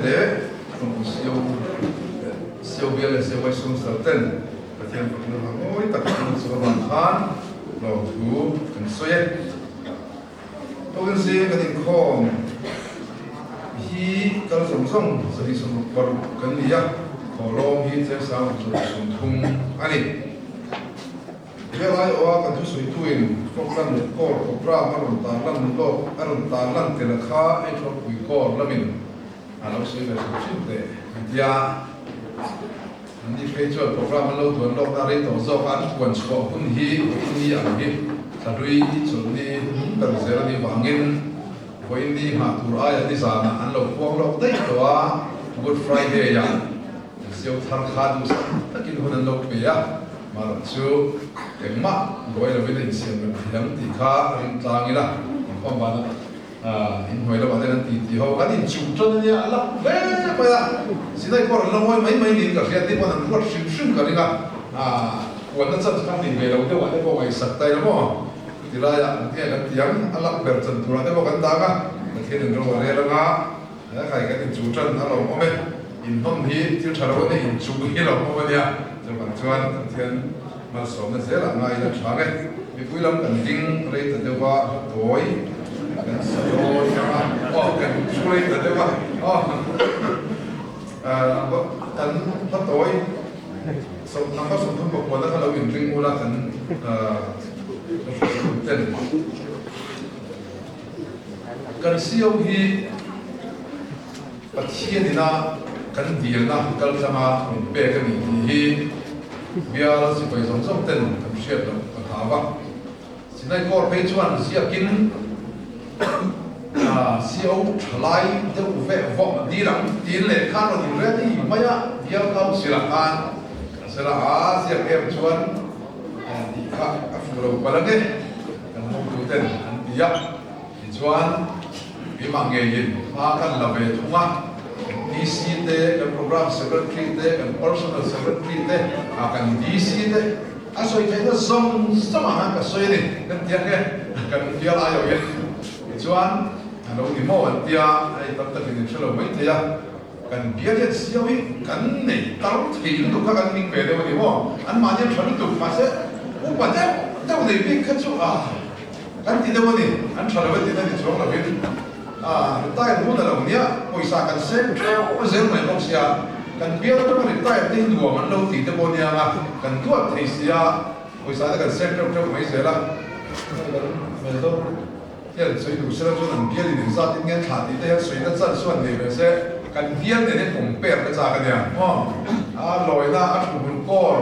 le from siêu bia le siêu bay sum sarten cái thiên phật nó ngồi tập trung số bàn khan lo thu cần xoay tôi cần xem cái tình khom hi cái sông sông sẽ đi sông bờ cần đi á khổ long hi sẽ sao sông thung anh điเวลาโอ้กันทุสุยตุยนฟกลันโกรฟกรามารุนตาลันโลอารุนตาลันเทลคาไอชอบคุยโกรละมินเราเชื่อแบบชิดเลยที่ยาอันนี้เป็นช่วยฟกรามาโลตัวโลกนาริโตโซกันกวนสกอคุณฮีอันนี้สะดุยส่วนนี้กันเสร็จนี้วางเงินวันนี้มาตุรายที่สามอันโลกพวกโลกได้ตัว Good Friday ยังเสียวทางขาดูสักตะกินคนนั้นโลกเปียมาแล้วชูเก่งมากรวยเราไม่ได้เสียงกันยังตีขาริมทางนี่ละความบ้านอินหอยเราบ้านนั้นตีเขากันอินจุดจนเนี่ยละเว้ยไปละสิ่งที่คนเราไม่ดีกับเสียที่คนนั้นก็ชิมกันนี่ละวันนั้นสักครั้งหนึ่งเราเดี๋ยววันนี้พวกไอ้สัตย์ใจแล้วมั้งที่ไรอ่ะที่กันที่ยังอะไรแบบจนตัวนั้นพวกกันตากันที่หนึ่งเราเรียนแล้วนะแล้วใครกันอินจุดจนเราเอาไหมอินห้องที่ที่ชาวบ้านอินจุดที่เราเอาเนี่ยจะบางส่วนเทียนมาสอนเสียละไงนะช่างมีคุยลำกันจริงเลยแต่เดี๋ยวว่าโดยกันสโลใช่ไหมกันช่วยแต่เดี๋ยวว่ากันพัดโดยสมทำก็สมทุนบอกว่าแล้วเราอยู่จริงอุลากันเต้นกันเสียวที่ประเทศนี้นะกันเดียนะกันจะมาเปย์กันนี่เบียร์สิไปสองเต้นทำเชื่อแล้วก็ถามว่าสิ่งใดก็ไปชวนเสียกินเสียวฉลายเดี๋ยวเวฟอกดีหลังดีเลยข้าวดีเรื่องนี้ไม่ยากเดี๋ยวเขาเสียหลักการเสียหลักเสียเก็บชวนดีค่ะฟูเราไปแล้วเนี่ยกันมุ่งดูเต้นดีอ่ะดีชวนมีมังเงียนมากันละเวทุกวันDC เต้กันโปรแกรม secretary เต้กัน personal secretary เต้กัน DC เต้สวยใจก็ส่งสมัครกันสวยนี่กันเทียนกันกันเทียนอะไรอย่างเงี้ยชวนเราดิโม่วันเดียไอ้ตั้งแต่เป็นช่วงไม่เทียกันเบียร์เสียวอีกันเนี่ยตั้งที่ยุ่งทุกข์กันนิ่งไปเดี๋ยวดิโม่อันมาเนี่ยฉันถูกมาเสียอุปเดี๋ยวเดี๋ยววิ่งขึ้นจู่กันที่เดี๋ยวนี่อันฉันเลยที่นั่นที่ช่วงเราวิ่งใต้หูแต่เราเนี่ยบริษัทกันเซ็นก็เซ็นเหมือนกันเสียกันเบี้ยแล้วก็ในใต้ที่ดูมันเราติดตัวเนี่ยนะกันตัวที่เสียบริษัทกันเซ็นก็ไม่เสียละไม่ต้องที่เราดูเสียจนเบี้ยที่สัตว์ที่เงี้ยขาดที่ได้สวยนั่นสัตว์ส่วนนี้เป็นเสียกันเบี้ยเนี่ยผมเปิดกระจายกันเนี่ยลอยหน้าถูกมันก้อน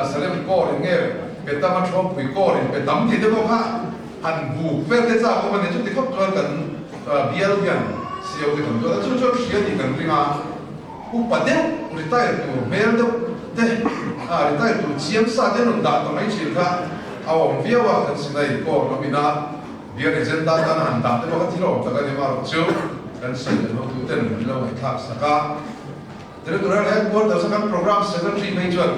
เสลียมก้อนอย่างเงี้ยเป็นตั้งมาชอบปุ๋ยก้อนเป็นตั้งที่ได้บอกว่าอันบุกเปิดกระจายก็มันเนี่ยจุดที่เขาตัวกันเบียร์กันเสียวที่กันตัวแล้วช่วยเสียที่กันริมาอุปเดี๋ยวริตายตัวเบลเดเดริตายตัวเชียงซาเดนด่าตรงไหนเชียงค่ะเอาเบียร์ว่ากันสิ่งใดก็เราไม่น่าเบียร์เอเจนต์ด่ากันหันด่าแต่ว่าที่เราแต่กันเนี่ยมาเชื่อกันสิ่งเราดูเต้นเราไม่ทักสักการแต่ตัวแรกก็เราสักการโปรแกรม secretary ไม่จวน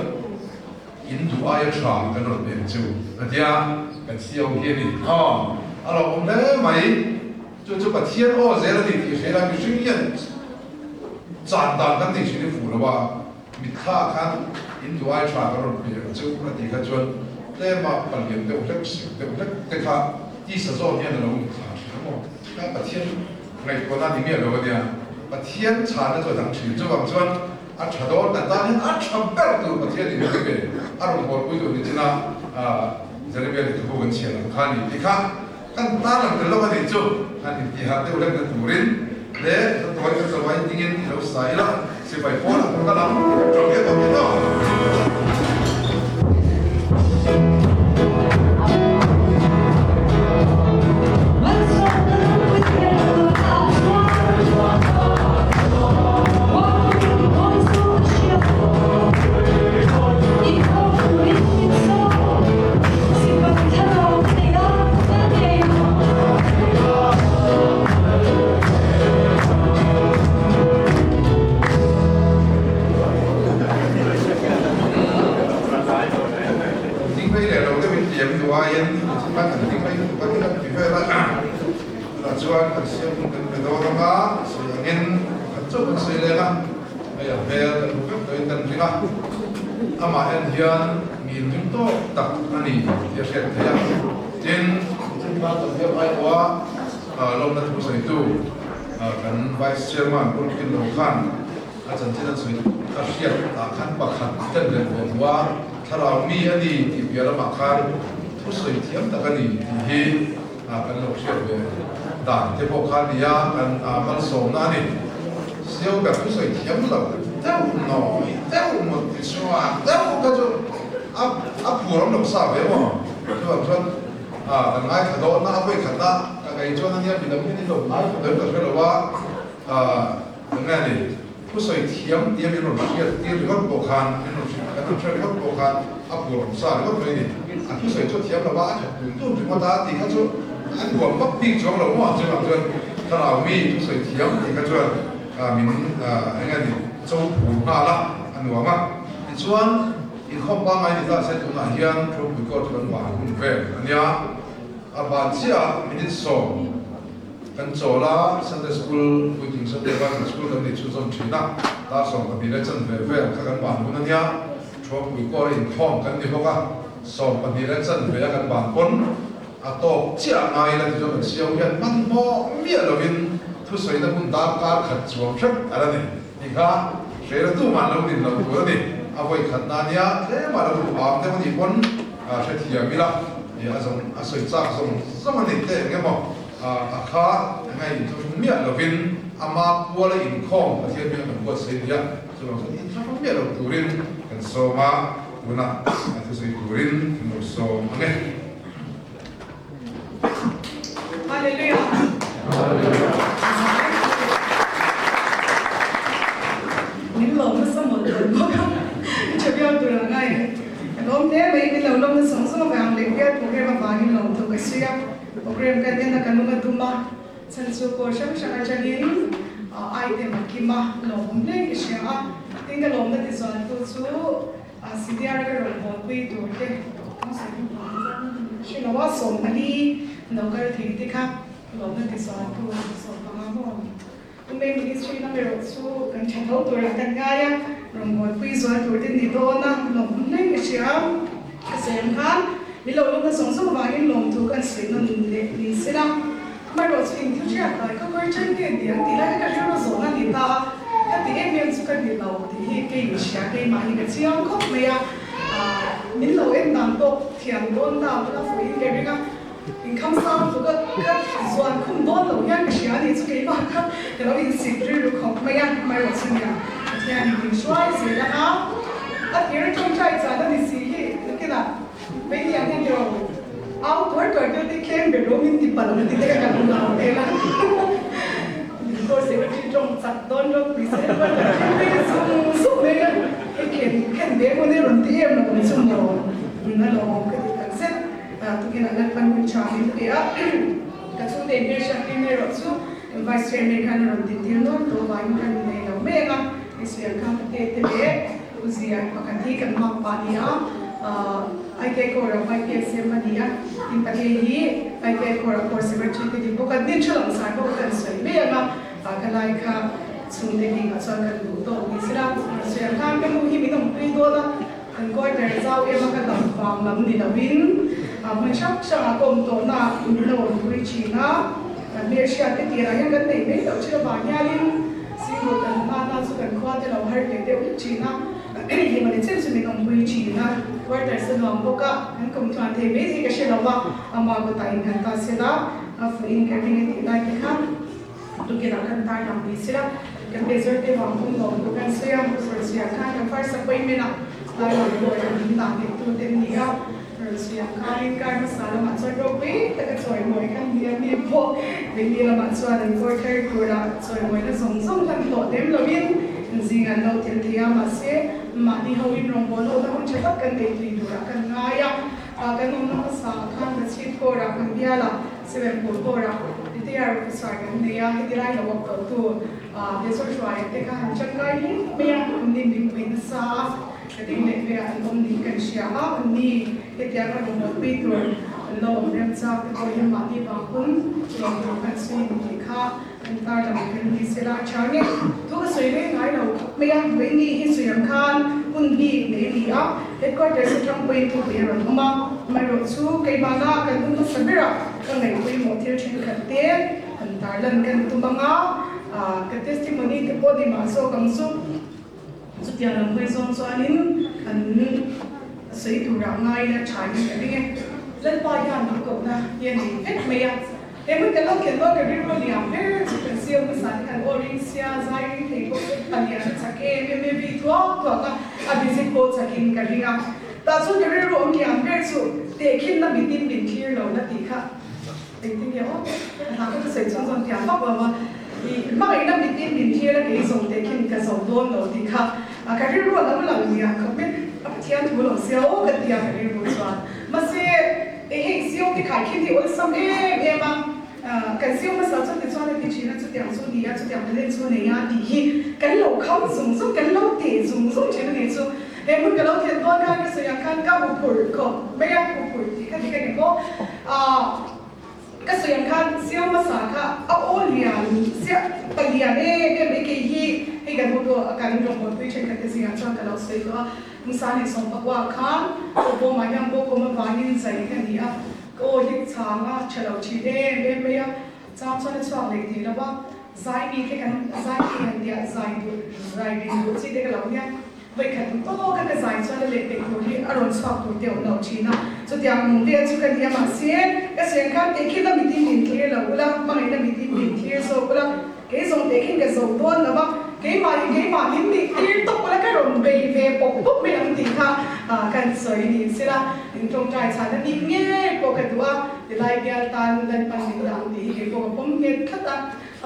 อินดูไอชากันเราเป็นจู่นะที่กันเสียวเฮียนี่เราผมได้ไหม就把天哦，这了的地谁让你经验，站到跟地谁的服了吧？你看，印度爱查个罗别，就那地个专，那嘛本年的我这行的我这看第十多年的龙查什么？那把天，美国那里面了的，把天查的做当去就往专，查到那当年查不了都把天里面这边，我规矩你知道这里边的部分钱了，看你看。kan tanam kalau kan itu kan dihati oleh keturin le tuan itu sebagai ingin hidup saya sebagai orang dalam joget itu chỗ mình xây lên á bây giờ về tận một cái tới tận gì á ama en hiền nghìn chúng tôi tập anh đi thì sẽ thấy trên ba tập hiệp ai quá lồng đất của xây tu kan vice chairman của kinh đầu khan ajan trên xây ta siết khan bạc khan chân lên bộ quáถ้าเรามีอันนี้ที่เบียร์มาคันทุกสิ่งที่อันนี้ที่กันเราเชื่อเลยด่านที่พวกคันนี้กันมันส่งนั่นนี่เสียวแบบทุกสิ่งที่เราเจ้าหน่อยเจ้าหมดที่ชัวเจ้าก็จะผัวเราหนุ่มสาวเลยมั้งที่แบบฉันแต่ง่ายขัดโดนหน้าไว้ขัดหน้าแต่ไอ้โจ้นั่นเนี่ยมีแต่ไม่ได้หนุ่มน้อยเดินแต่เชื่อว่ายังไงนี่ผู้ใส่เทียมเทียมมีหนุ่มเทียมเทียมก็โบกานมีหนุ่มแต่หนุ่มเชื่อก็โบกานผัวเราสาวก็เลยนี่ผู้ใส่ชุดเทียมเราว่าจะตุ้มถึงมาตาตีเขาชุดผัวปั๊บปีกช่วงเราว่าจะแบบจนถ้าเรามีผู้ใส่เทียมตีเขาชุดมียังไงนี่โจ้ผูกหน้าละอันหัวมากส่วนอีกข้อบ้างไงที่เราใช้ตัวนั้นยังครบก็จะเป็นหวานคุณเพื่อนอันนี้บางทีมีนิดส่งกันโจล่า Sunday School วิจิตร Sunday School กันในชุดส่งชีนะตาส่งกับมีเลจันเว่ยกันบ้านคนนั้นเนี่ยชอบคุยก็อินข้องกันที่พวกก็ส่งกับมีเลจันเว่ยกันบ้านคนโตเจ้าไงแล้วที่จะเป็นเสียวยันมันบ่มีอะไรวินทุกสิ่งที่คุณตาการขัดสวมชักอะไรนี่ค่ะเรื่องตู้มันเราดินเราตัวนี่เอาไว้ขัดนาเนี่ยเอ๊ะมาเราดูอ่างแต่วันนี้คนใช้ที่ยังมีละเนี่ยอาศัยจากสมัยนี้แต่เนี่ยบอกอาคาไงทุกเมียเราวินอามาปัวเลยอินข้องประเทศเมียมันก็เสียเนี่ยส่วนส่วนนี้ทุกเมียเราตูรินกันโซมาบุญนะทุกสิ่งตูรินมุสโซมาเนี่ยฮาเลลูยานี่เราไม่สมบูรณ์เพราะจะเบี้ยตัวเราไงเราเนี่ยไม่เป็นเราไม่สมบูรณ์แบบเล็กเบี้ยโปรแกรมบางอย่างเราตัวก็เสียโปรแกรมกันเนี่ยนักการเมืองตัวมาฉันสู้ก็ช่างช่างจะเห็นไอเทมกี่มาเราผมเล่นก็เสียทิ้งกันเราไม่ได้สอนตัวสู้สิ่งที่เราก็เราบอกไปตัวเด็กชื่อเราว่าสมอันนี้เราก็ทิ้งที่ค่ะเราไม่ได้สอนตัวสอนบางอย่างคุณเป็นมินิสทรีนั่นเราสู้กันเฉพาะตัวเรากันง่ายเราบอกไปสอนตัวที่นี่โดนนะเราเล่นก็เสียเสียงคันมีเราลงมาส่งสบายลงทุกันสิ่งนั้นนี่สินะไม่รู้สิ่งที่เชื่อได้ก็ไม่ใช่เดียวที่แรกก็เชื่อว่าส่งนั่นนี่ตาถ้าที่เอ็มยังสุกันที่เราที่เกี่ยวเสียเกี่ยวมาอีกเสียงก็ไม่อะมิเราเอ็มดังโตเทียนโดนดาวแล้วฝืนเกี่ยวกับอินคัมซ้ำสุดก็ส่วนคุณโดนเรายังเสียนี่สุดที่บ้านก็แต่เราอินสิบเรื่องของไม่ยังไม่รู้สิ่งอย่างที่อันนี้ช่วยเสียนะคะถ้าที่เราจงใจจะได้สิ่งที่ก็ได้ไม่ได้ยังเดียวเอาตัวที่เข้มแบบโรมินติปัลมันติดกันกันเราเองละตัวเสียที่จงจัดต้นเราพิเศษว่าไม่ได้สุ่มเลยนะไอ้เข้มเด็กคนนี้รุ่นที่เอ็มเราไม่สุ่มเรานั่นเราก็ติดกันเสร็จทุกอย่างนั้นเป็นวิชาที่เดียวก็สุ่มเด็กเด็กชักที่ไม่รู้สุ่มไวส์เรียนในการรุ่นที่เดียวนั่นตัววายมันในเราไม่งั้นไอ้เสียงคำเด็กเด็กอุตส่าห์ปกติกันมากปานนี้ไอ้เด็กคนเราไปเกี่ยวเสียมันเนี่ยที่ประเทศนี้ไอ้เด็กคนเราพอเสียชีวิตที่พวกกันดิ้นฉลองสายพวกกันสวยไม่ยังกันไล่ค่ะสุ่มเด็กนี่ก็ชอบกันดูโตมีสิละเสียงข้างกันมุหิมิต้องไปตัวละกันก็แต่เจ้าเอ็มกันดังฟังลำดินวินมันชักช่างกลมโตน่ะมีโลนคุยชีนะเมียเชียร์ที่ตีอะไรกันไหนไม่เราเชื่อบางอย่างลิงสิ่งที่เราหน้าสุกันข้อที่เราให้เด็กๆชีนะที่มันเช่นสุดมีน้องคุยชีนะว่าแต่สนองพวกก็งั้นกลุ่มชวนเทไม่ที่ก็เชื่อเราว่าอามาก็ตายกันตาเสียละฝืนกันที่นี่ได้ที่ข้ามทุกอย่างกันตายอย่างนี้เสียกันเบสเซอร์ที่วางพุ่งลงทุกกันเสียเสียข้างกันฟ้าสักปีไม่นับได้หลังโดยมีต่างที่ตัวเต็มนี้อ่ะเสียข้างการภาษาละมันช่วยเราไปแต่ก็ช่วยมวยกันมีพวกเป็นมีละมันช่วยในก็แค่กูละช่วยมวยแล้วส่งกันต่อเต็มเลยวินจริงๆเราเทียนเทียมาเสียมาที่เขาวินรองบอลเราต้องใช้ตักกันเด็กดีดูรักกันง่ายอ่ะกันน้องภาษาข้างกันชีพก็รักกันเดียละเสียเป็นคนก็รักที่เราภาษากันเดียที่ได้เราบอกตัวเดี๋ยวช่วยแต่การจัดการนี้ไม่ยังคนดิ้นดิ้นเป็นภาษาที่เด็กเวลาคนดิ้นกันเชียร์อันนี้ที่เราลงมาปีตัวเราเรียนจากที่เขายังมาที่บางคนเราดูกันสิ่งที่ข้าเป็นตาดำเป็นที่เสียละชาเนี่ยทุกส mấy anh với ni hi suyam khan kun hi ne li a headquarters sa trong pui tu be ron mà rồi chu cái mà na cái tu sa bira cái này pui một thiêu chen khẩn tế anh tar lần cái tu banga cái testimony cái body mà so cầm su su tiang làm hơi zong so anin anh xây tu ra ngay là trái cái này lên bay ra nó cũng na yên gì hết mấy anh em mới cái lúc kiến thức cái video này em chỉ cần siêu cái sản phẩm orange dài thì có cái anh chắc cái em bị thua cái visit cô chắc cái gì à ta số cái video ông kia em số để khi nó bị tin bị clear rồi nó thì khác thì cái đó thằng cái sự trong trong tiền pháp mà thì mà cái nó bị tin bị clear là cái dùng để khi cái dùng đồn rồi thì khác cái video nó mới làm gì à không biết thiên thủ lòng siêu cái tiền cái video rồi mà sẽ hệ siêu cái khai khi thì ôi xong em mà cái siêu mà sao cho cái cho nên cái chuyện là cho tiền số đi à cho tiền lên số này à thì cái lẩu không dùng cái lẩu để dùng chuyện này số em muốn cái lẩu tiền多cái sự yang kan các bộ phổi không mấy cái bộ phổi thì cái có cái sự yang kan siêu mà sao cả ô liền siêu bây giờ này cái cái gì cái bộ cái trong bộ phổi trên cái gì à cho cái lẩu siêu đó misalnya soal bahwa kan obo macam obo membangun saya kan dia oh hik changa chalo chide be be ya cham chone chwa le di la ba zai ni ke kan zai ki han dia zai du chi de ka lo ya vậy kan to ka zai chwa le pe ko hi aron chwa tu te lo chi na so dia mu dia chu kan dia ma sien ka sien kan te ki la mi tin min clear lo la ma ngai la mi tin min clear so la cái dòng te ki ka zo don la ba cái mà hiếm thì liên tục là cái rồng về bốc bốc về làm gì ha cái sợi thì sẽ là những trong trại sản nó đi nghe có cái thứ thì lại cái tan lên bằng những làm thì cái có không nghe khát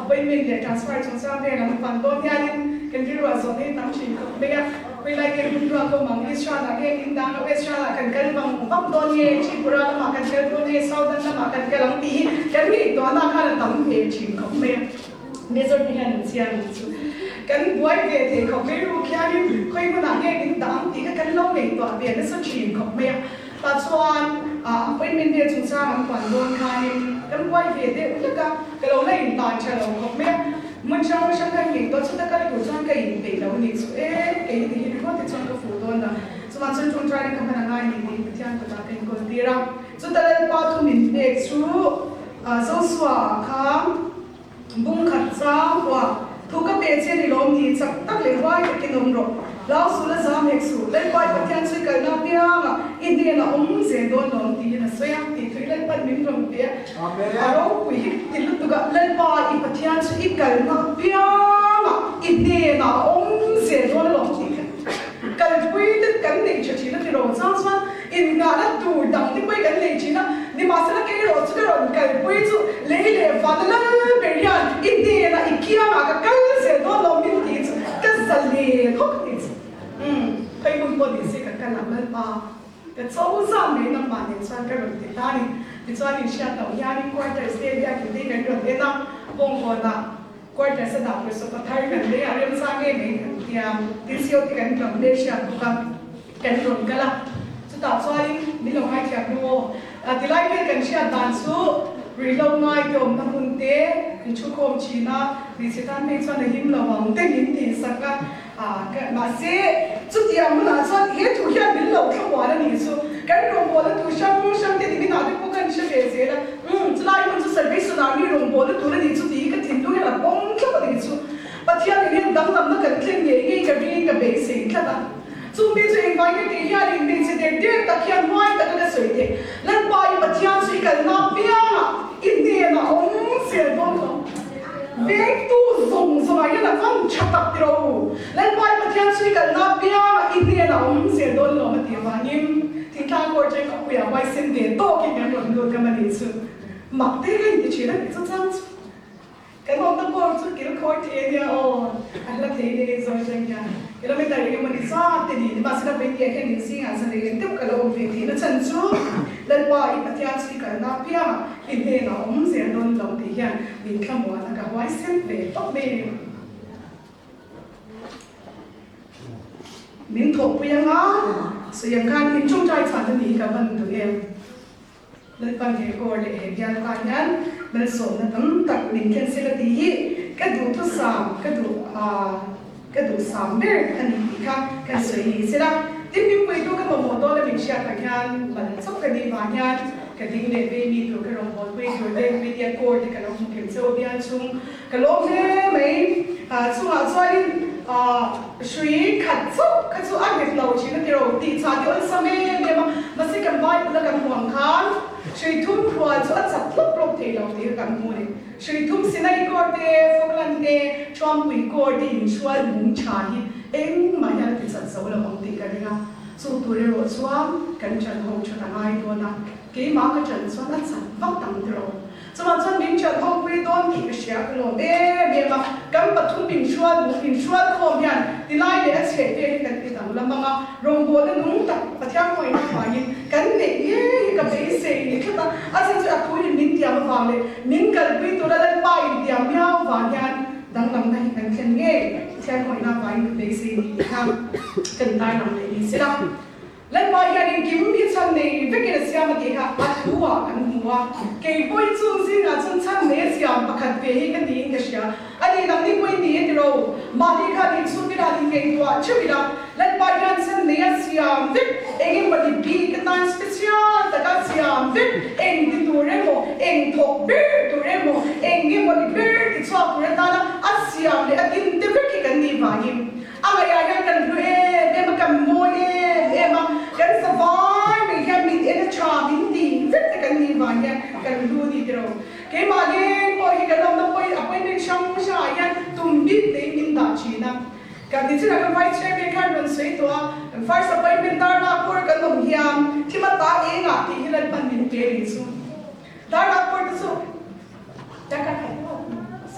bên mình để transfer trong sang về làm phần tốt nha nhưng cái điều là rồi thì tạm chỉ không bây giờ vì lại cái điều là không mang extra là cái in đang nó extra là cần bằng bắp tốt nghe chỉ bữa đó mà cần tốt nghe sau đó mà cần cái làm thì cái gì đó là cái là tấm về chỉ không bây giờ thì hành gì ăn cái buổi về thì không biết lúc kia đi khi mà nàng nghe đến đám thì cái lâu này tọa về nó xuất hiện không biết ta choan bên mình để chúng ta làm quản luôn khai cái buổi về thì tất cả cái lâu này tọa chờ lâu không biết mình trong cái gì đó chúng ta cái của trong cái gì để lâu này số cái gì thì có thể trong cái phụ đơn là chúng ta chúng ta đi cái phần này thì thì anh ta cái con đi ra chúng ta lên qua thu mình để số số xóa khám bung khát sao và thu các bé trên thì lom thì chắc tắc lấy vai cái nông rồi lão số là giảm hết số lấy vai bắt chân suy cái nào bia à India là ông sẽ đón lom thì là xoay thì thấy lấy bắt mình rồi bia à đâu quý thì lúc tụi gặp lấy vai bắt chân suy cái nào bia à India là ông sẽ đón lom thì cái quý tất cả này chỉ là cái đồ trang soạn in ngã là tủ đằng thì quý cái này chỉ là ni mà sẽ là cái đồ chứ cái đồ cái quý chú lấy để phá là bây giờ India là IKEA mà cái sẽ đón lom thì cái sali không thì thấy muốn body sẽ cái làm lên ba cái số giảm này nằm bàn thì sang cái đồ thì ta thì sang thì sẽ tạo ra những quarter stay ra cái gì cái đồ thế nào bông còn là quarter sẽ tạo cái số cái thay cái đấy à em sang cái này thì siêu thì cái đồ đấy sẽ tạo cái đồ cái là chúng ta cho đi lòng hai chiếc đồ thì lại cái sẽ đàn số reload ngay cái ông tham quân tế thì chú công chỉ na thì sẽ tham gia cho nên hiểm là vòng tên hiểm thì sao cái mà sẽ chút tiền mà cho hết chủ hiện đến lâu không quá là nhiều số cái đồng bộ là chủ sang thì mình nói được cái sẽ về thế là chỉ lại mình sẽ service là mình đồng bộ là chủ là nhiều số thì cái tiền đó là bông cho cái nhiều số và theo thì mình đăng làm nó cần thêm cái cái basic là chúng mình sẽ invite cái gì à mình sẽ để tiền ta khi ăn ngoài ta cái sợi thế lần bài và theo suy cái nào bia India là ông sẽ đón Veng tu zong zong ay na fang chatak tiro. Lan pai pathian sui kan na pia India na se don lo ma tiwa nim. Tin ta ko je ko puya bai sen de to ki kan lo ka ma ni su. Mak te len ti chira ni chang. Kan hom ta ko su ki ko te dia o. Ala te de zo jang ya. Ila me ta ri ma ni sa te ni ba sa pe ti ke ni sing a sa de te ka lo ve ti na chan chu. Lan pai pathian sui kan na pia India na se don lo ti hian min kham wa na ka wai sen về tóc bê mình thuộc bây giờ sự yang kan mình trong trai phản thân ý cả vấn tụi em lên ban hệ cô để hệ gian quan nhân bên số là tấm tắc mình khen sẽ là tí cái đủ thu sản cái cái đủ sắm bể anh đi khác cái suy nghĩ sẽ là tiếp mình quay tu cái một đó là mình share cái hàng mình sắp cái đi vào hàng cái tiếng để về mi tu cái rong bồn quay tu để về đi accord cái lúc mình kiểm sâu biên chung cái lúc này mấy chung à cho đi suy khát số ăn việc lâu chỉ là cái đầuตีchả điều anh xem mà sẽ cầm vai là cầm hoàng khán suy thun qua cho anh sắp lúc thì lâu thì cầm mua đi suy thun xin ai coi để phong lan để cho quỷ coi để xóa mùng chả hi em mà nhà thì sẵn sâu là mong tí cái này số tuổi rồi xóa cái chân hậu cho thằng ai đó na cái má cái chân xóa đất sẵn vắt tầm rồi cho mà chân mình chân hậu quy đón thì cái xe cái lồng em mà cầm bát thun bình xóa không nhận thì lại để sẽ về cái tầng làm bằng rồng bồn nó nung tập và theo mọi người phải nhìn cái này cái cái xe này cái ta anh sẽ tôi mình tiêm vào này mình cần quy tôi đã bay tiêm nhau vào nhận đang làm này anh khen nghe theo mọi người phải để xin tham cần tai làm để sẽ làm lần mai gia đình kiếm biết chân này với cái xe mà thì ha bắt thua anh mua cái bôi chung gì là chung chân này xe mà khát về cái gì cái xe anh đi làm đi bôi đi cái rồi mà đi cái đi xuống cái là đi cái tua chứ bây giờ lần mai gia chân này xe với anh mà đi bị cái tan special tất cả xe với anh đi tour em mo anh thuộc biết tour em mo anh mà đi biết cái chỗ tour em ta là xe để anh đi với cái gì vậy anh ấy anh cần rồi em mà cầm môi em mà cái survive mình cái mình em cha mình đi rất là cái gì vậy nha cái đu đi rồi cái mà đi coi cái lòng nó coi apa ini sang saya tụm biết để mình đã chỉ na cái gì là cái vai check cái card mình xây toa first appointment ta na por cái lòng hiam thì mà ta ấy ngã thì cái lần mình về đi xuống ta na por xuống ta cái này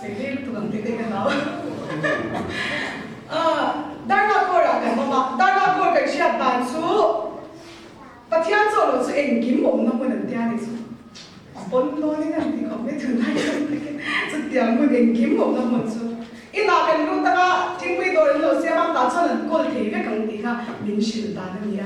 xây lên tụi mình cái nào dar na por cái mà dar na por cái chuyện bàn số và theo dõi là sự ảnh kiếm một năm một lần theo này số bốn lối này thì không biết thường hay không sự tiếng một ảnh kiếm một năm một số ít nào cái lúc ta听不到人了，先把打出人过体别更底下临时打的你啊。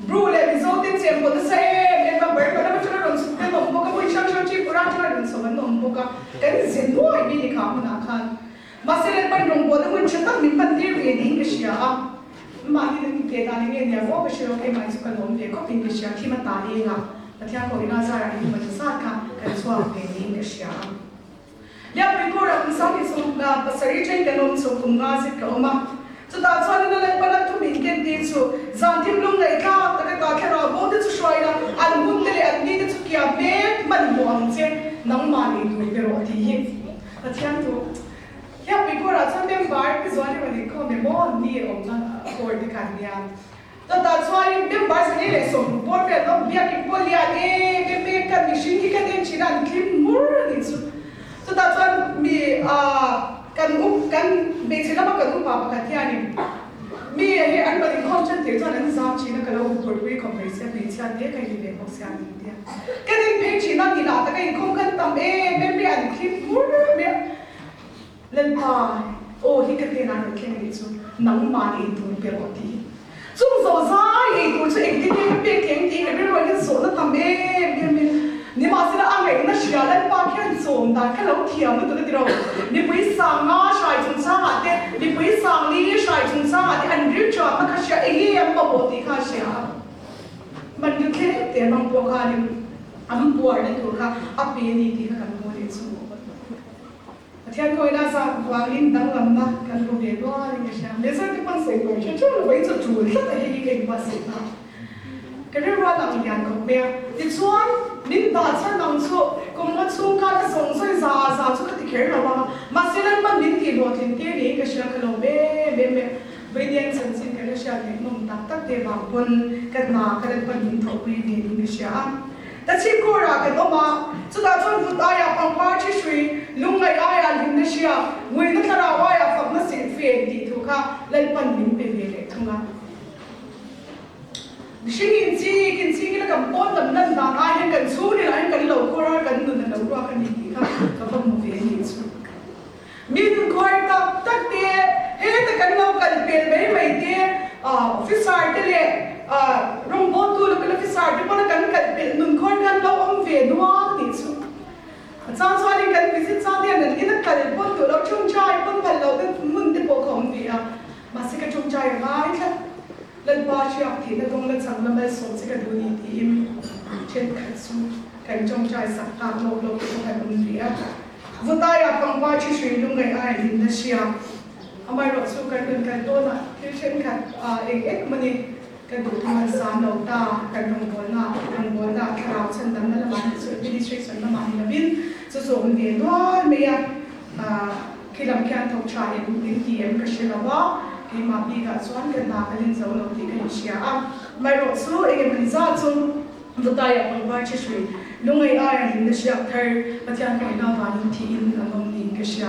Bro, le bizo tin siya mo sa e member ko na chura ron sa no mo ka mo siya siya chi pura chura ron sa no mo ka kan sin mo ai bi ka mo na kan. Masel pan rong bo mo siya ta min pan dir re ding ka siya. Ma ni ni ke ta ni ni mo ka siya ke mai su ka no be ko pin ka siya ki ma ta ni nga. Ta thia ko ina sa ra ni mo sa ka kan swa ke ding ka siya. Lia pri ko ra sa ni so na pasari chen ka no so kum nga sit ka oma. So that's why na lang pala to min ken din so zantim lung na ika ta ka kha ra bo de chu shwai na an mun te le an ni de chu kia me man mo ang che nang ma ni du pero ti hi ta thian to ya pi ko ra cham dem bar ki zoni ma ni ko me mo ni om na ko de kan dia so that's why dem bar se le so por pe no bia ki polia e me kan ni shin ki ka den chiran ki mur ni so that's why me kan be chila ma kan pa pa thia ni mi he an ba din khon chan te chan an za chi na kala u por we kom be se be cha de kai le ko sia ni dia kan in pe chi na ni la ta kai khom kan tam e me be an ki mur me len pa o hi ka te na no ken ni chu nang ma ni tu pe ro ti chung zo za e tu chu ek ti pe pe keng ti ka be ro ni so na tam e me ni ma sila ang ai na shia lan pa kyan som da ka lo thiam tu ti ro ni pui sang nga shai chung sa ma te ni pui sang li shai chung sa ma te an ri cha ma ka shia e am ma bo ti kha shia man du ke te mang po kha ni am po ar tu kha a pe ni ti ka kan mo ni chu thian ko ina sa wang lin dang lam na kan ro de do ni ka shia le sa ti pan se ko chu chu wei chu chu li ta he ke ba se ta cái điều đó là mình nhận công việc, thì chuan mình đã chân nằm số, cùng một số các sống sôi già số các tiệc là bao, mà sẽ lên ban mình thì đồ thì đi cái chuyện cái lồng bê với điện sinh sinh cái chuyện này nông tắc để bảo quân cái nào cái lên ban mình thổi đi cái chuyện,แต่ที่กูรักกันต่อมาสุดท้ายจนฟุตอายาปังปาชิชุยลุงไงอายาลิมเนเชียวินนักข่าวอายาฟังนักสิ่งเฟียดีทุกข้าเล่นปันมินเป็นเรื่องทั้งนั้นสิ่งที่กินสิ่งที่เรากำปนดำนั่นด่างอายกันสู้นี่เรากันเหล่ากูรักกันนู่นนั่นเรารักกันดีๆครับก็ฟังมาเฟียนี่สู้มีหนึ่งคนตัดเตี้ยเฮ้แต่กันเรากันเปลี่ยนไปไม่เตี้ยฟิสาร์ที่เลยรองบอลตัวแล้วก็ฟิสาร์ที่พอเรากันเปลี่ยนหนึ่งคนกันเราอมเฟียนัวนี่สู้จ้าสวัสดีกันวิสิตจ้าเดียนนั่นที่นักการบอลตัวเราชุ่มชายบอลพันเราเป็นมุ่งที่ปกครองเดีย trai ngay thật lần ba chiếc thì nó đông lần sang năm nay sống sẽ cái đôi thì im trên khẩn su cảnh trong trai sắp hàng lộc lộc của hai bên phía vừa tay à bằng ba chiếc suy lung ngày ai nhìn nó xia mai rồi su cái đơn cái đôi là cái trên khẩn x money cái đủ thằng sáng đầu ta cái đồng vốn là cái áo chân đắn là làm sự administration là làm là biết sử dụng tiền thôi bây giờ khi làm khen thầu trải đến tiền cái sự đó khi mà bị cả xoắn cái nào cái lên dấu đầu thì cái gì à mai rồi su cái mình ra chung vừa tay à bằng vai chơi lúc ngày ai thì nó sẽ thay và theo cái nào vào những thì in là nông nhìn cái gì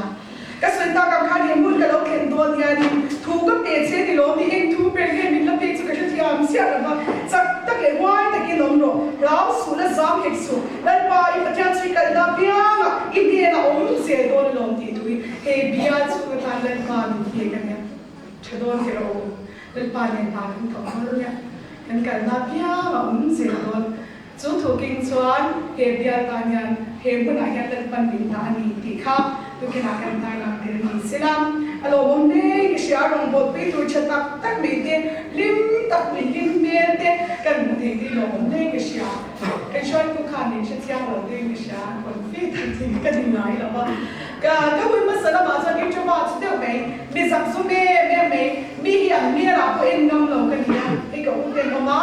cái sự ta càng khai điểm muốn cái lâu khen đôi thì anh thu cái bề trên thì lâu thì anh thu bề cái mình là bề cho cái chuyện làm sẽ là mà chắc tất cái ngoài tất cái nông rồi lão su là giảm hết su lần ba if cái chuyện cái là bia mà India là sẽ đôi lâu thì tụi cái bia su cái ta lần ba mình cái này cho đôi cái lâu lần ba này ta cũng không có nữa cái là bia mà sẽ đôi chú thủ kinh xoan hệ bia ta nhận hệ bữa nay nhận lần ban bình ta anh thì khác tôi cái nào cần tay làm để mình sẽ làm alo hôm nay cái sự đồng bộ với tôi cho tắc bị thế lim tắc bị lim bia thế cần một thì lo hôm nay cái chuyện cũng khá nên sẽ theo đầu tiên cái sự còn phi thì cái gì nói là mà cái buổi mà sau đó mà cho cái cho bạn sẽ được mấy bị giặc số mê mi hiểm là có in ngâm lâu cái gì cái cậu cũng tên mà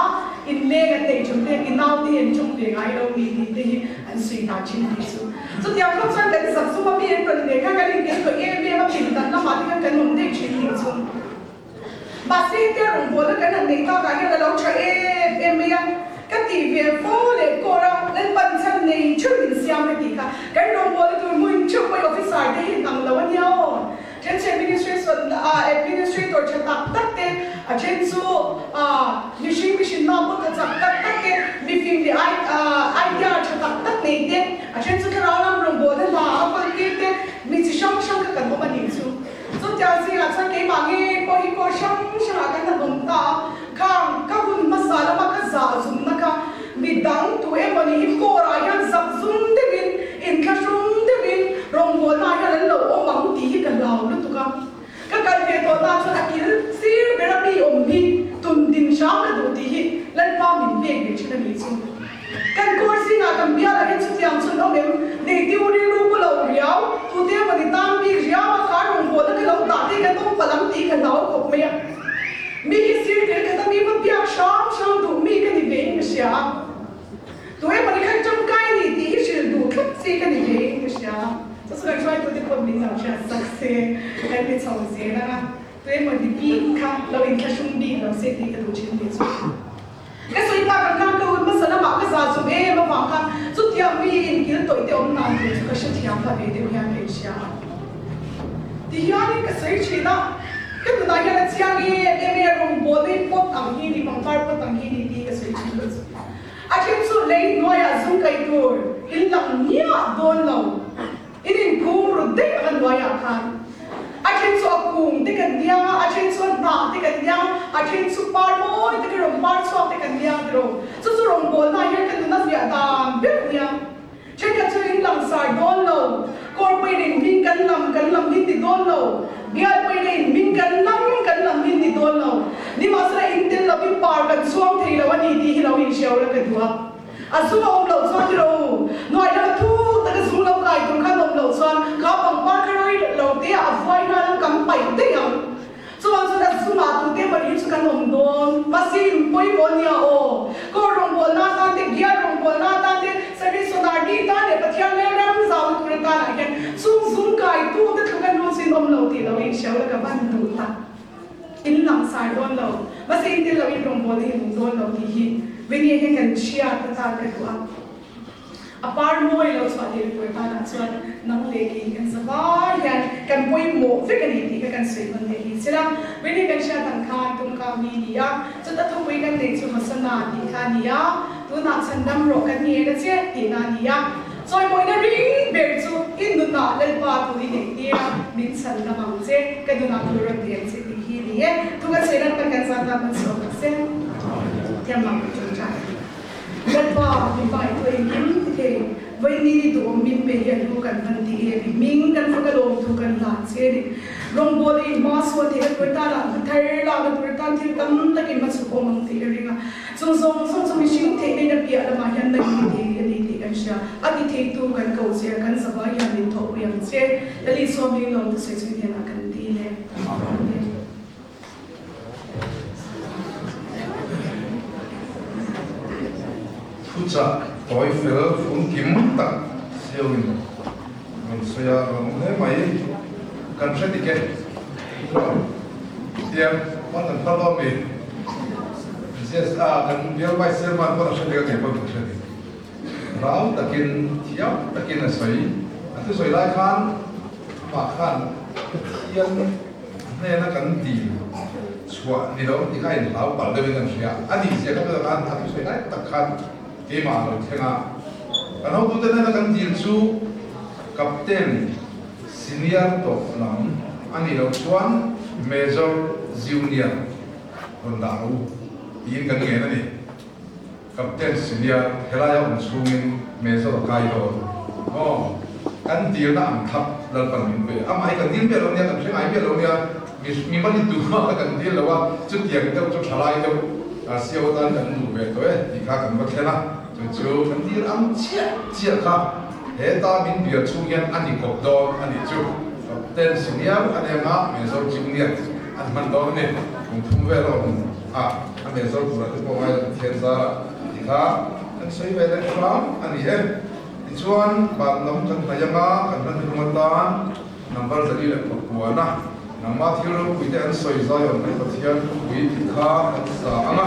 in lê cái tiền chúng tiền in nào tiền chúng tiền ai đâu thì anh suy ta chín đi xuống so tiang không sang cái giặc số mà mi in phần để cái linh cái em mà chỉ đặt nó mà thì cái nông tiền chín đi xuống bà sĩ cái đồng bộ cái này người ta cái lâu chơi em cái tỷ về phố để cô ra lên ban chân này trước mình xem cái gì cả cái đồng bộ tôi muốn trước quay officer thì hiện tăng lâu nhau trên administrator cho tắc cái trên số machine nào cũng thật tắc cái briefing để idea cho tắc này thế trên số cái nào đồng bộ là apa cái mình chỉ xong cái cần một mình số so cha si là sao cái mà nghe có xong cái thằng đồng ta khang các hun masala mà cái giả dùng nó cả bị đắng tụi em mà đi cô ra yan sập dùng thế bin in cái dùng thế bin rong bộ na yan lâu ôm mắm tí cái lâu nữa tụi cái việc đó ta cho ta kia xíu bé ra đi ôm đi tuần tin sáng là đủ tí lên pha mình về để cho nó bị xuống cái cô si nào cầm bia là cái chuyện làm chuyện ông em để tiêu đi luôn cái lâu réo tụi em mà đi tam bi réo mà khá rong bộ cái lâu ta thì cái tông phải lắm tí cái lâu cột mẹ mi cái xíu cái ta mi vẫn bia sáng tụi mi cái gì về cái gì à tụi em mà đi khai trong cái gì tí sự đủ khắp gì cái gì về cái gì à so cái chuyện tụi em mình làm chuyện sạch sẽ cái bị xấu xí là tụi em mà đi bi khá lâu in khai chung bi lâu sẽ đi cái đồ chuyện gì cái số ta cần cái mà sao nó bảo cái giá số em mà bảo cái chút tiền mi in cái tuổi tiền ông nào thì cái sự tiền phải để điều hiện cái gì à thì hiện cái sự chỉ đó cái tụi này là chiang em rong bộ đi pop ang hi đi bằng par pop ang hi đi cái sự chỉ đó trên số lấy nói à dùng cái tour in lòng nhia đồn lâu in cùng rồi đấy anh nói à khan trên số cùng thì cần nhia trên số nọ thì cần nhia trên số par môi thì cái rong par số thì cần nhia rồi số rong bộ này cái tụi nó việt nam biết nhia trên cái số in lòng sai đồn lâu corporate mình cần làm hin thì đồn lâu biar pwede minkan lang hindi doon di masra intel la pi par kan suang thei lawan ni di hilaw in siaw la kadua asu om lo suang ro noi la thu ta ka sung lo kai tum khan om lo suang ka pang par ka roi lo te avai na lang kam pai te yam suang sa da suma tu te bari su kan om don masim poi bonia o ko rong bol na ta te gia rong bol na ta te sabi sonar di ta ne pathian le ram zaw tu ta na ken sung kai tu te kan no sin om lo ti lo in siaw la ka ban du ta in lang sai don lo masim ti lo in rong bol hi don lo ti hi vengi he kan shia ta ka tu apart moi lo swa de ko ta na swa nang le ki kan sabai yan kan poi mo fe kan ni kan sei man le hi sila vengi kan shia tan khan tum ka mi dia so ta thoi kan le chu masana ni kha nia tu na chan dam ro kan ni da che ti na nia soi moi na ring ber chu in nu na le pa tu ni ne tia min san na mang che ka du na tu ro ti che ti hi ni e tu ka sei na kan sa ta man so se tiam mang chu cha gần ba thì phải tôi kiếm thì vậy đi tụi mình bây giờ tụi cần phân thì mình cần phải cái đồ tụi cần làm xe đi rong bò đi mà số thì tôi ta làm thar la ga tur tan thil tam takin ma chu ko mang ti ringa so mi sing the ne na pia la ma hian na ni kan sha ati the tu kan ko se kan sa ba hian ni tho yang che dali so mi lo tu se chu hian kan ti le Pucha Teufel von Kimta Siewin und so ja mai kan sedike dia mana kalau me yes kan dia vai ser man para sedike ke pun sedike rau takin tiap takin asai atu soi lai khan ma khan yang ne na kan di chua ni lo di kai lau bal de kan sia ani sia kan kan atu soi lai tak khan ke ma lo thenga kan ho tu te na kan di chu Kapten senior to nam ani lo chuan major junior hondaru yin kan nge na ni kapten senior helaya chungin major kai do kan dir na am thap lal pan min be am ai kan dir be lo nia kan thleng ai be lo nia mi mani tu ma kan dir lo wa chu tiang de chu thalai de siêu tan kan nu be to e ti kha kan ba thena chu kan dir am chia kha Heta min biar chuyan ani kopdor ani chu ten senior ani nga mezor junior an man dor ne kum velo a mezor pura ko mai thenza dikha an sei vele ram ani he chuan ban nom kan nayanga kan nan rumatan number zali le puana namma thiro kuite an soi zayon mai pathian wi dikha sa anga